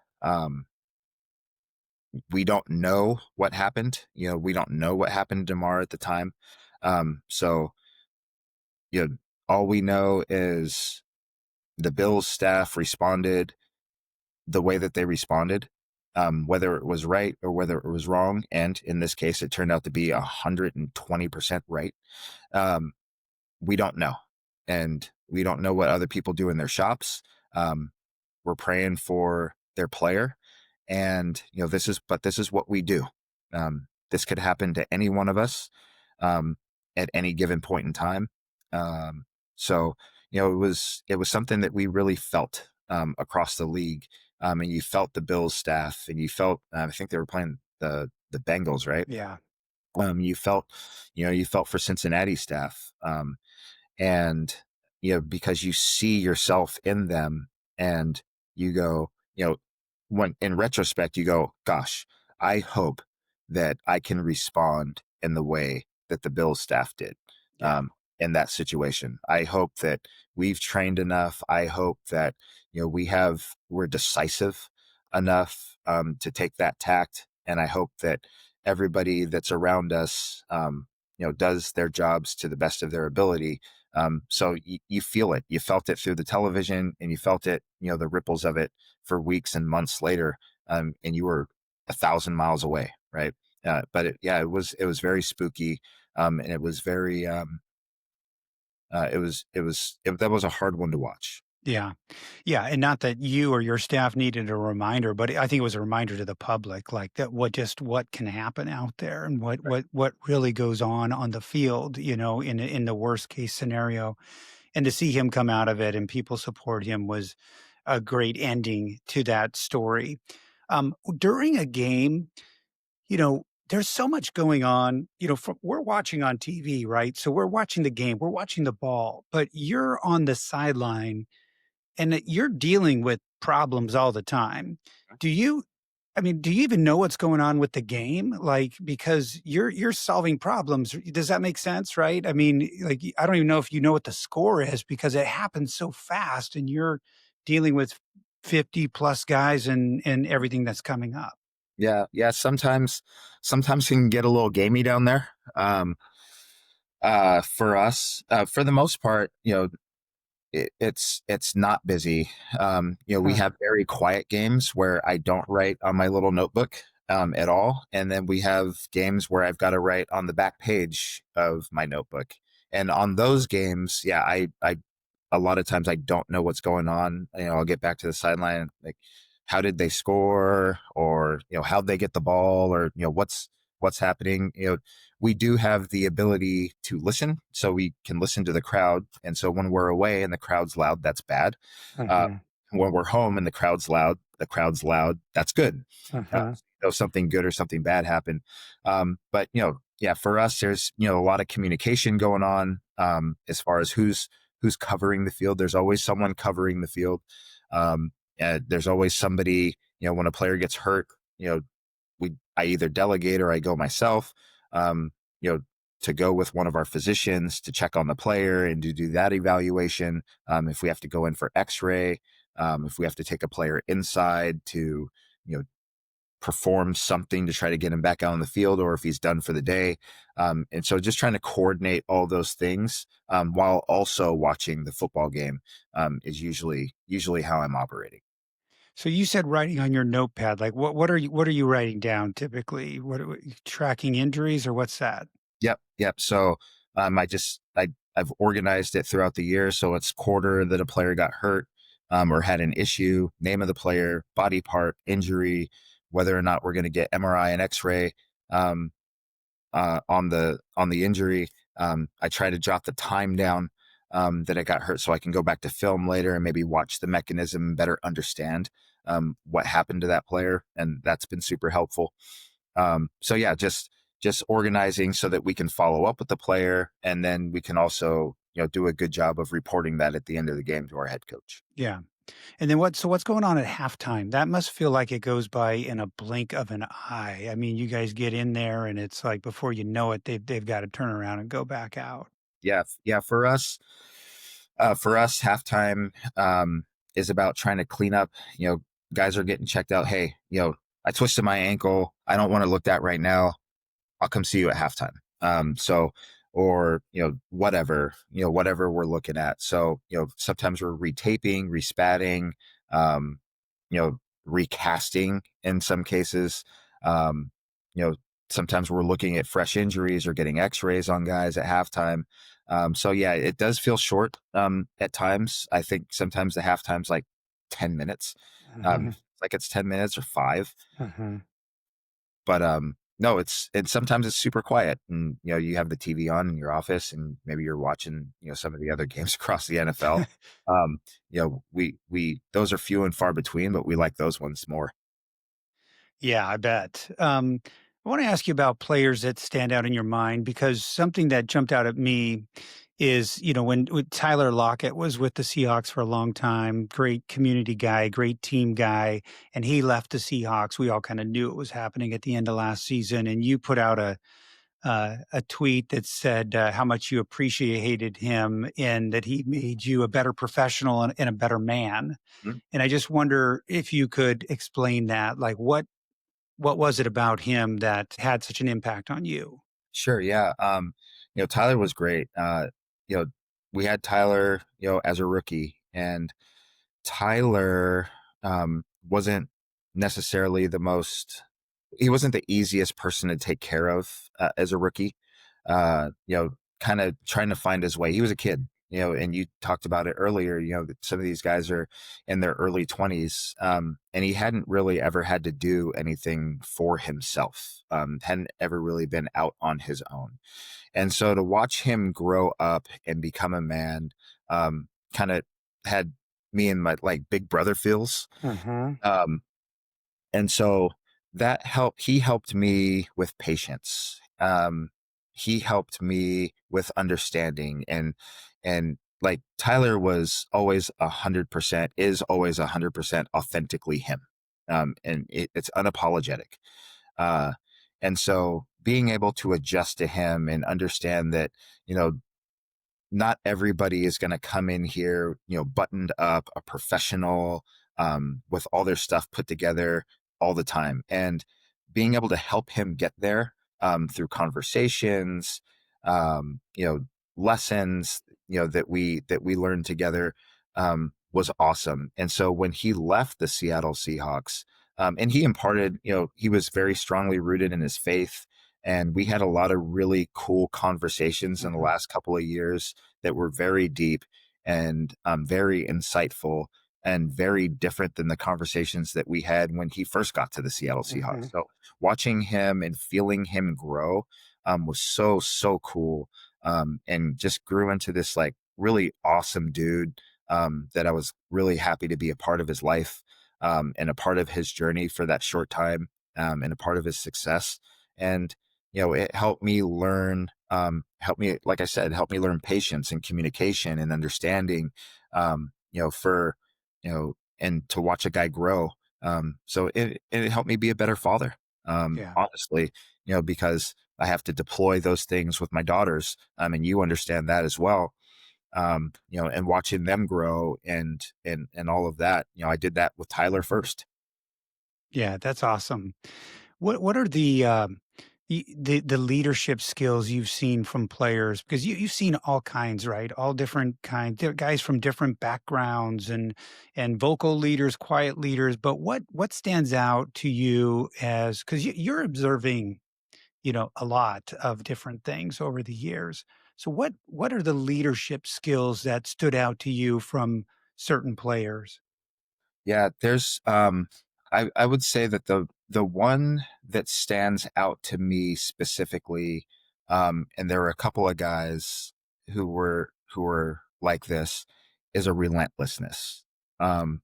We don't know what happened. We don't know what happened to Damar at the time. So you know, all we know is the Bills staff responded the way that they responded, whether it was right or whether it was wrong. And in this case, it turned out to be 120% right. Um, we don't know. And we don't know what other people do in their shops. Um, we're praying for their player. And, this is what we do. This could happen to any one of us um, at any given point in time. Um, so, it was something that we really felt across the league. And you felt the Bills staff, and you felt, I think they were playing the Bengals, right? yeah, You felt for Cincinnati staff. And because you see yourself in them, and you go, when in retrospect you go, gosh, I hope that I can respond in the way that the Bills staff did yeah, um, in that situation. I hope that we've trained enough. I hope that we're decisive enough to take that tact, and I hope that everybody that's around us does their jobs to the best of their ability. So you feel it. You felt it through the television, and you felt it, the ripples of it for weeks and months later. And you were 1,000 miles away, right? But it was very spooky, and it was very, that was a hard one to watch. yeah, yeah, and not that you or your staff needed a reminder, but I think it was a reminder to the public, like that what can happen out there and what really goes on the field, in the worst case scenario. And to see him come out of it and people support him was a great ending to that story. During a game, there's so much going on. We're watching on TV, right? So we're watching the game, we're watching the ball, but you're on the sideline and that you're dealing with problems all the time. Do you do you even know what's going on with the game? Like, because you're solving problems. Does that make sense, right? I mean, like, I don't even know if you know what the score is because it happens so fast and you're dealing with 50 plus guys and everything that's coming up. Yeah, yeah. Sometimes it can get a little gamey down there. For us, for the most part, it's not busy. We Huh. have very quiet games where I don't write on my little notebook at all, and then we have games where I've got to write on the back page of my notebook. And on those games, yeah, I a lot of times I don't know what's going on. I'll get back to the sideline, like how did they score, or how'd they get the ball, or what's happening. We do have the ability to listen, so we can listen to the crowd. And so when we're away and the crowd's loud, that's bad. Uh, Uh-huh. when we're home and the crowd's loud, that's good. Uh-huh. Something good or something bad happened. But yeah, for us, there's a lot of communication going on as far as who's covering the field. There's always someone covering the field. There's always somebody. When a player gets hurt, I either delegate or I go myself. Um, you know, to go with one of our physicians to check on the player and to do that evaluation. If we have to go in for X-ray, if we have to take a player inside to, perform something to try to get him back out on the field, or if he's done for the day. And so just trying to coordinate all those things while also watching the football game is usually how I'm operating. So you said writing on your notepad, like what are you writing down typically? What tracking injuries or what's that? Yep. So I've organized it throughout the year. So it's quarter that a player got hurt or had an issue, name of the player, body part, injury, whether or not we're going to get MRI and X-ray um, on the injury. I try to jot the time down that I got hurt, so I can go back to film later and maybe watch the mechanism and better understand what happened to that player, and that's been super helpful. So yeah, just organizing so that we can follow up with the player, and then we can also do a good job of reporting that at the end of the game to our head coach. Yeah. And then what's going on at halftime? That must feel like it goes by in a blink of an eye. I mean, you guys get in there and it's like before you know it, they've got to turn around and go back out. Yeah. For us, halftime is about trying to clean up. Guys are getting checked out. Hey, I twisted my ankle. I don't want to look at right now. I'll come see you at halftime. Or whatever we're looking at. So, sometimes we're retaping, respatting, um, recasting in some cases. Um, you know, Sometimes we're looking at fresh injuries or getting x-rays on guys at halftime. So yeah, it does feel short at times. I think sometimes the halftime's like 10 minutes. Mhm, Like it's 10 minutes or 5. mhm. But no, and sometimes it's super quiet, and you have the TV on in your office, and maybe you're watching some of the other games across the NFL. Um, we those are few and far between, but we like those ones more. Yeah, I bet. I want to ask you about players that stand out in your mind because something that jumped out at me is, when Tyler Lockett was with the Seahawks for a long time, great community guy, great team guy, and he left the Seahawks. We all kind of knew it was happening at the end of last season, and you put out a tweet that said how much you appreciated him and that he made you a better professional and a better man. Mhm. And I just wonder if you could explain that, like what was it about him that had such an impact on you? Sure, yeah. Tyler was great. You know, we had Tyler, as a rookie, and Tyler wasn't necessarily he wasn't the easiest person to take care of as a rookie. Uh, you know, Kind of trying to find his way. He was a kid, and you talked about it earlier, that some of these guys are in their early 20s. And he hadn't really ever had to do anything for himself, hadn't ever really been out on his own. And so to watch him grow up and become a man, kind of had me in my like big brother feels. Mhm. Um, and so he helped me with patience. He helped me with understanding, and like Tyler was always 100%, is always 100% authentically him. And it's unapologetic. Uh, and so being able to adjust to him and understand that, you know, not everybody is going to come in here, buttoned up, a professional, with all their stuff put together all the time. And being able to help him get there through conversations, lessons, that we learned together was awesome. And so when he left the Seattle Seahawks, and he imparted, he was very strongly rooted in his faith. And we had a lot of really cool conversations in the Mhm. last couple of years that were very deep and very insightful and very different than the conversations that we had when he first got to the Seattle Seahawks. Mhm. So watching him and feeling him grow was so cool, and just grew into this like really awesome dude that I was really happy to be a part of his life, and a part of his journey for that short time, and a part of his success. And it helped me learn, like I said, help me learn patience and communication and understanding, and to watch a guy grow. So it helped me be a better father, Yeah. honestly, because I have to deploy those things with my daughters. And you understand that as well. And watching them grow and all of that. I did that with Tyler first. Yeah, that's awesome. What are the leadership skills you've seen from players? Because you've seen all kinds, right? All different kinds, guys from different backgrounds and vocal leaders, quiet leaders. But what stands out to you as because you're observing, a lot of different things over the years. So what are the leadership skills that stood out to you from certain players? Yeah, there's I would say that the one that stands out to me specifically, and there were a couple of guys who were like this, is a relentlessness. Um,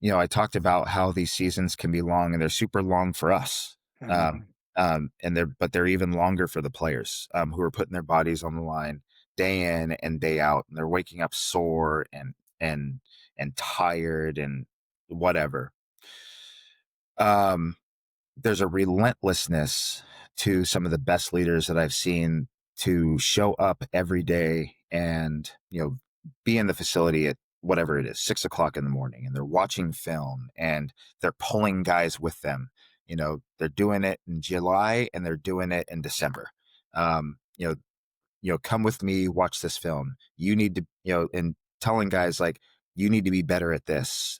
I talked about how these seasons can be long and they're super long for us. Um, Mhm. but they're even longer for the players who are putting their bodies on the line day in and day out, and they're waking up sore and and tired and whatever. Um, there's a relentlessness to some of the best leaders that I've seen to show up every day and be in the facility at whatever it is, 6 o'clock in the morning, and they're watching film and they're pulling guys with them. They're doing it in July and they're doing it in December. Um, you know, come with me, watch this film. You need to, and telling guys like, you need to be better at this,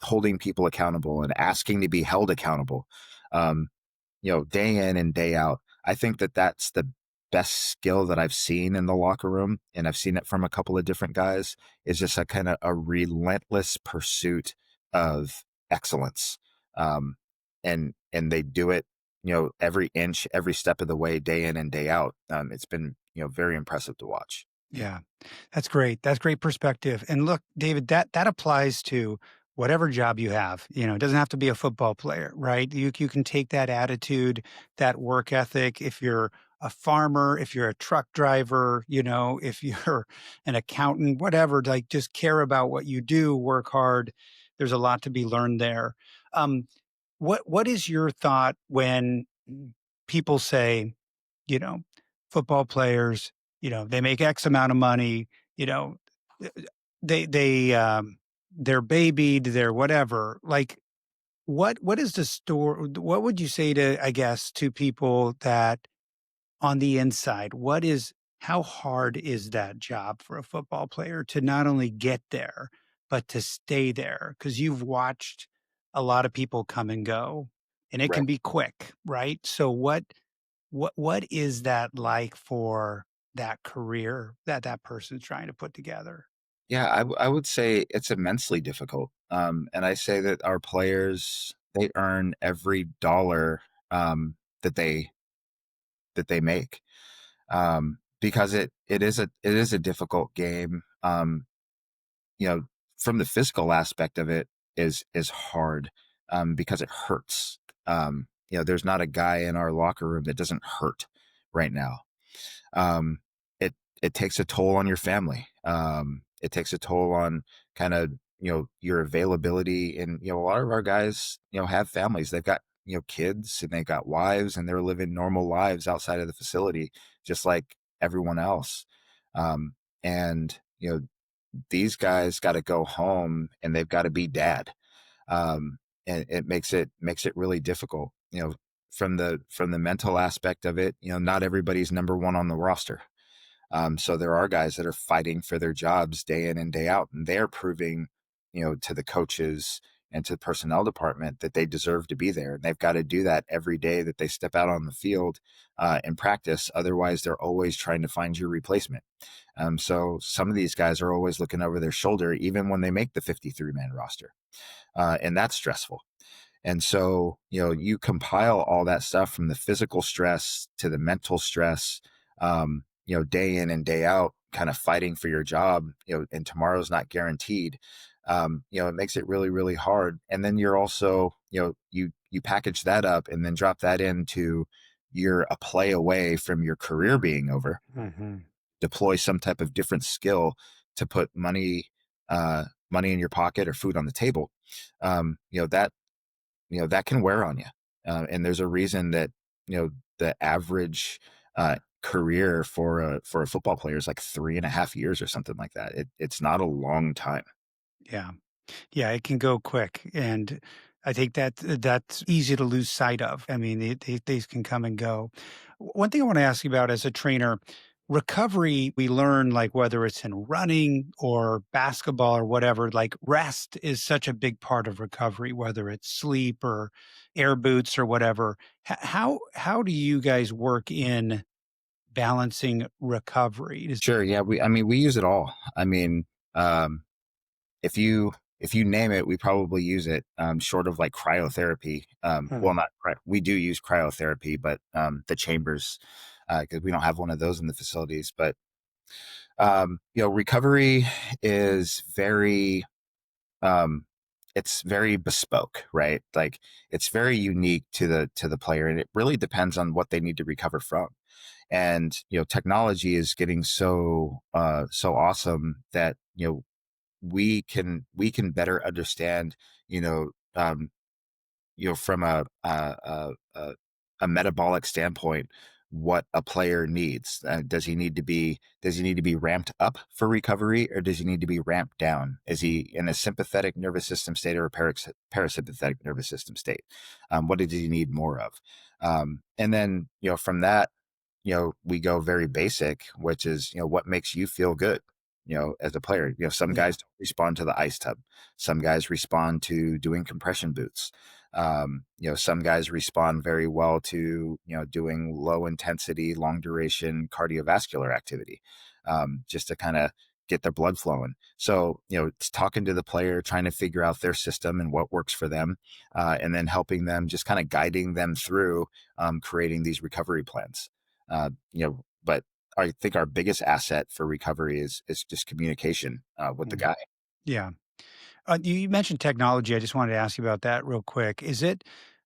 holding people accountable and asking to be held accountable, um, day in and day out. I think that that's the best skill that I've seen in the locker room. And I've seen it from a couple of different guys, is just a kind of a relentless pursuit of excellence. Um, and they do it, every inch, every step of the way, day in and day out. It's been, very impressive to watch. Yeah, that's great. That's great perspective. And look, David, that applies to whatever job you have. It doesn't have to be a football player, right? You can take that attitude, that work ethic. If you're a farmer, if you're a truck driver, if you're an accountant, whatever, like just care about what you do, work hard. There's a lot to be learned there. Um, what is your thought when people say, you know, football players, they make X amount of money, you know, uh, they're babied, they're whatever. Like, what is the store? What would you say to, I guess, to people that on the inside, how hard is that job for a football player to not only get there, but to stay there? Because you've watched a lot of people come and go, and it Right. can be quick, right? So what is that like for that career that that person's trying to put together? Yeah, I would say it's immensely difficult. And I say that our players, they earn every dollar that they make, because it is a difficult game. You know, from the physical aspect of it is hard, because it hurts. There's not a guy in our locker room that doesn't hurt right now. um, it it takes a toll on your family. It takes a toll on kind of your availability, and a lot of our guys have families. They've got kids and they've got wives, and they're living normal lives outside of the facility, just like everyone else. And these guys got to go home and they've got to be dad. And it makes it really difficult. From the mental aspect of it, not everybody's number one on the roster. So there are guys that are fighting for their jobs day in and day out, and they're proving, to the coaches and to the personnel department that they deserve to be there. And they've got to do that every day that they step out on the field in practice. Otherwise, they're always trying to find your replacement. So some of these guys are always looking over their shoulder, even when they make the 53-man roster. And that's stressful. And so, you compile all that stuff, from the physical stress to the mental stress, day in and day out, kind of fighting for your job, and tomorrow's not guaranteed. It makes it really, really hard. And then you're also, you package that up and then drop that into, you're a play away from your career being over. Mhm. Deploy some type of different skill to put money in your pocket or food on the table. That can wear on you. And there's a reason that, the average career for a football player is like 3.5 years or something like that. It's not a long time. Yeah. Yeah, it can go quick, and I think that's easy to lose sight of. I mean, these can come and go. One thing I want to ask you about as a trainer, recovery, we learn like whether it's in running or basketball or whatever, like rest is such a big part of recovery, whether it's sleep or air boots or whatever. How do you guys work in balancing recovery? Sure, yeah, we use it all. I mean, um, if you name it, we probably use it. Short of like cryotherapy. Well, not we do use cryotherapy, but the chambers, because we don't have one of those in the facilities. But recovery is very um, it's very bespoke, right? Like it's very unique to the player, and it really depends on what they need to recover from. And technology is getting so awesome that we can better understand you know um, from a metabolic standpoint what a player needs. Does he need to be ramped up for recovery, or does he need to be ramped down? Is he in a sympathetic nervous system state or a parasympathetic nervous system state? What does he need more of? And then from that, we go very basic, which is, what makes you feel good, as a player. Some Yeah. guys don't respond to the ice tub. Some guys respond to doing compression boots. Some guys respond very well to, doing low intensity, long duration cardiovascular activity, just to kind of get their blood flowing. So, it's talking to the player, trying to figure out their system and what works for them, and then helping them, just kind of guiding them through creating these recovery plans. But I think our biggest asset for recovery is just communication with the Mhm. guy. Yeah. You mentioned technology. I just wanted to ask you about that real quick.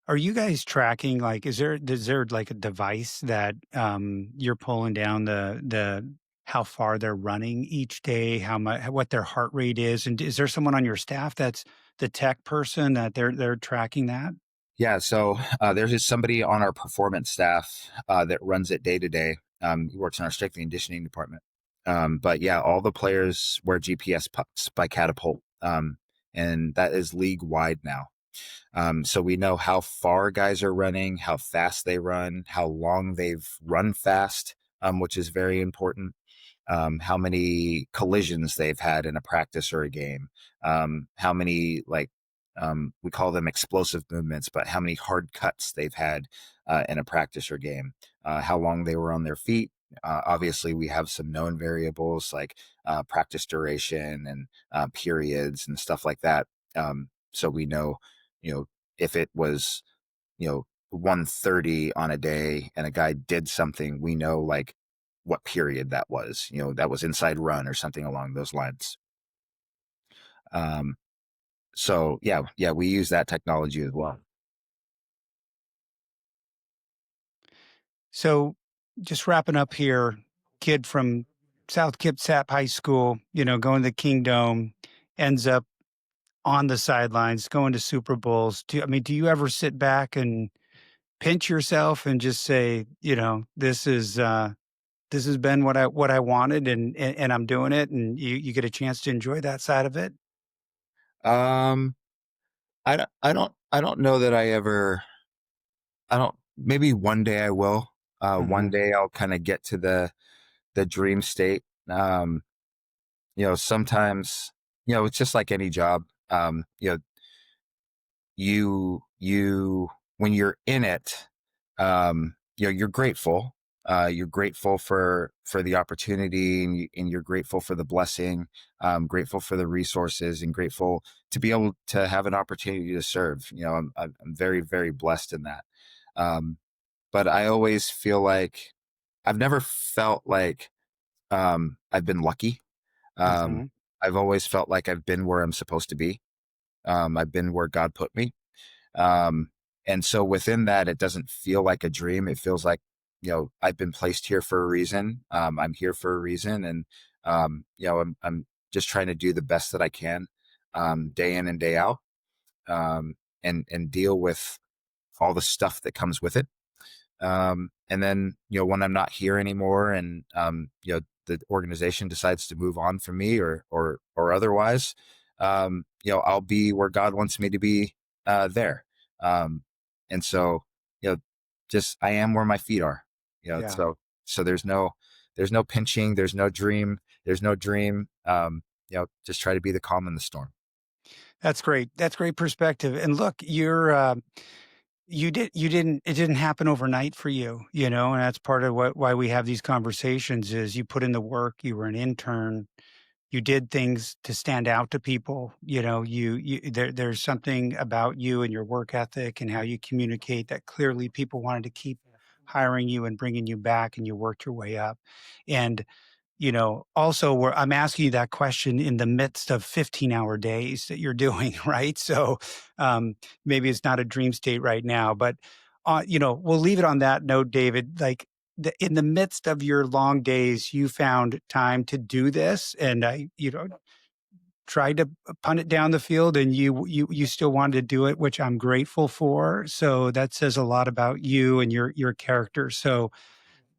Are you guys tracking, like, is there like a device that you're pulling down how far they're running each day, how much, what their heart rate is? And is there someone on your staff that's the tech person that they're tracking that? Yeah, so there's just somebody on our performance staff that runs it day to day. He works in our strength and conditioning department. But yeah, all the players wear GPS pucks by Catapult, and that is league wide now. So we know how far guys are running, how fast they run, how long they've run fast, which is very important. How many collisions they've had in a practice or a game, how many, like, we call them explosive movements, but how many hard cuts they've had in a practice or game, how long they were on their feet. Obviously, we have some known variables like practice duration and periods and stuff like that. So we know, you know, if it was, 1:30 on a day and a guy did something, we know like what period that was, that was inside run or something along those lines. Um, so yeah, we use that technology as well. So just wrapping up here, kid from South Kitsap High School, going to the Kingdom, ends up on the sidelines, going to Super Bowls. Do you ever sit back and pinch yourself and just say, this has been what I wanted, and I'm doing it, and you get a chance to enjoy that side of it? Um, I don't know that I don't, maybe one day I will. One Mhm. day I'll kind of get to the dream state. Sometimes, it's just like any job. You when you're in it, you're grateful. You're grateful for the opportunity, and you're grateful for the blessing, grateful for the resources, and grateful to be able to have an opportunity to serve. I'm very, very blessed in that. Um, but I always feel like I've never felt like I've been lucky. Um, Mhm. I've always felt like I've been where I'm supposed to be. I've been where God put me. Um, and so within that, it doesn't feel like a dream. It feels like, I've been placed here for a reason. I'm here for a reason. And, I'm just trying to do the best that I can, day in and day out, and deal with all the stuff that comes with it. And then, when I'm not here anymore and, the organization decides to move on from me or otherwise, I'll be where God wants me to be, there. And so, you know, just, I am where my feet are, Yeah. so there's no pinching, there's no dream. Just try to be the calm in the storm. That's great. That's great perspective. And look, it didn't happen overnight for you, and that's part of why we have these conversations is you put in the work, you were an intern, you did things to stand out to people, there's something about you and your work ethic and how you communicate that clearly people wanted to keep hiring you and bringing you back, and you worked your way up. And also where I'm asking you that question in the midst of 15-hour days that you're doing, right? So maybe it's not a dream state right now, but we'll leave it on that note, David. Like in the midst of your long days, you found time to do this, and I, tried to punt it down the field, and you still wanted to do it, which I'm grateful for. So that says a lot about you and your character. So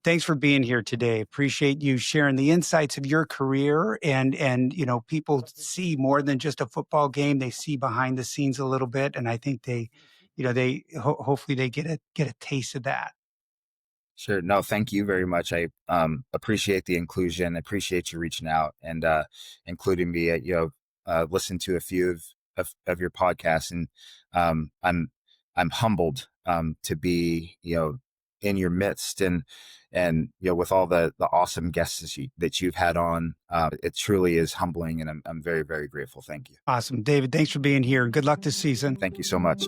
thanks for being here today. Appreciate you sharing the insights of your career, and people see more than just a football game. They see behind the scenes a little bit, and I think hopefully they get a taste of that. Sure. No, thank you very much. I appreciate the inclusion. Appreciate you reaching out and including me. Listened to a few of your podcasts, and I'm humbled to be in your midst, and with all the awesome guests that you've had on. It truly is humbling, and I'm very, very grateful. Thank you. Awesome, David. Thanks for being here. Good luck this season. Thank you so much.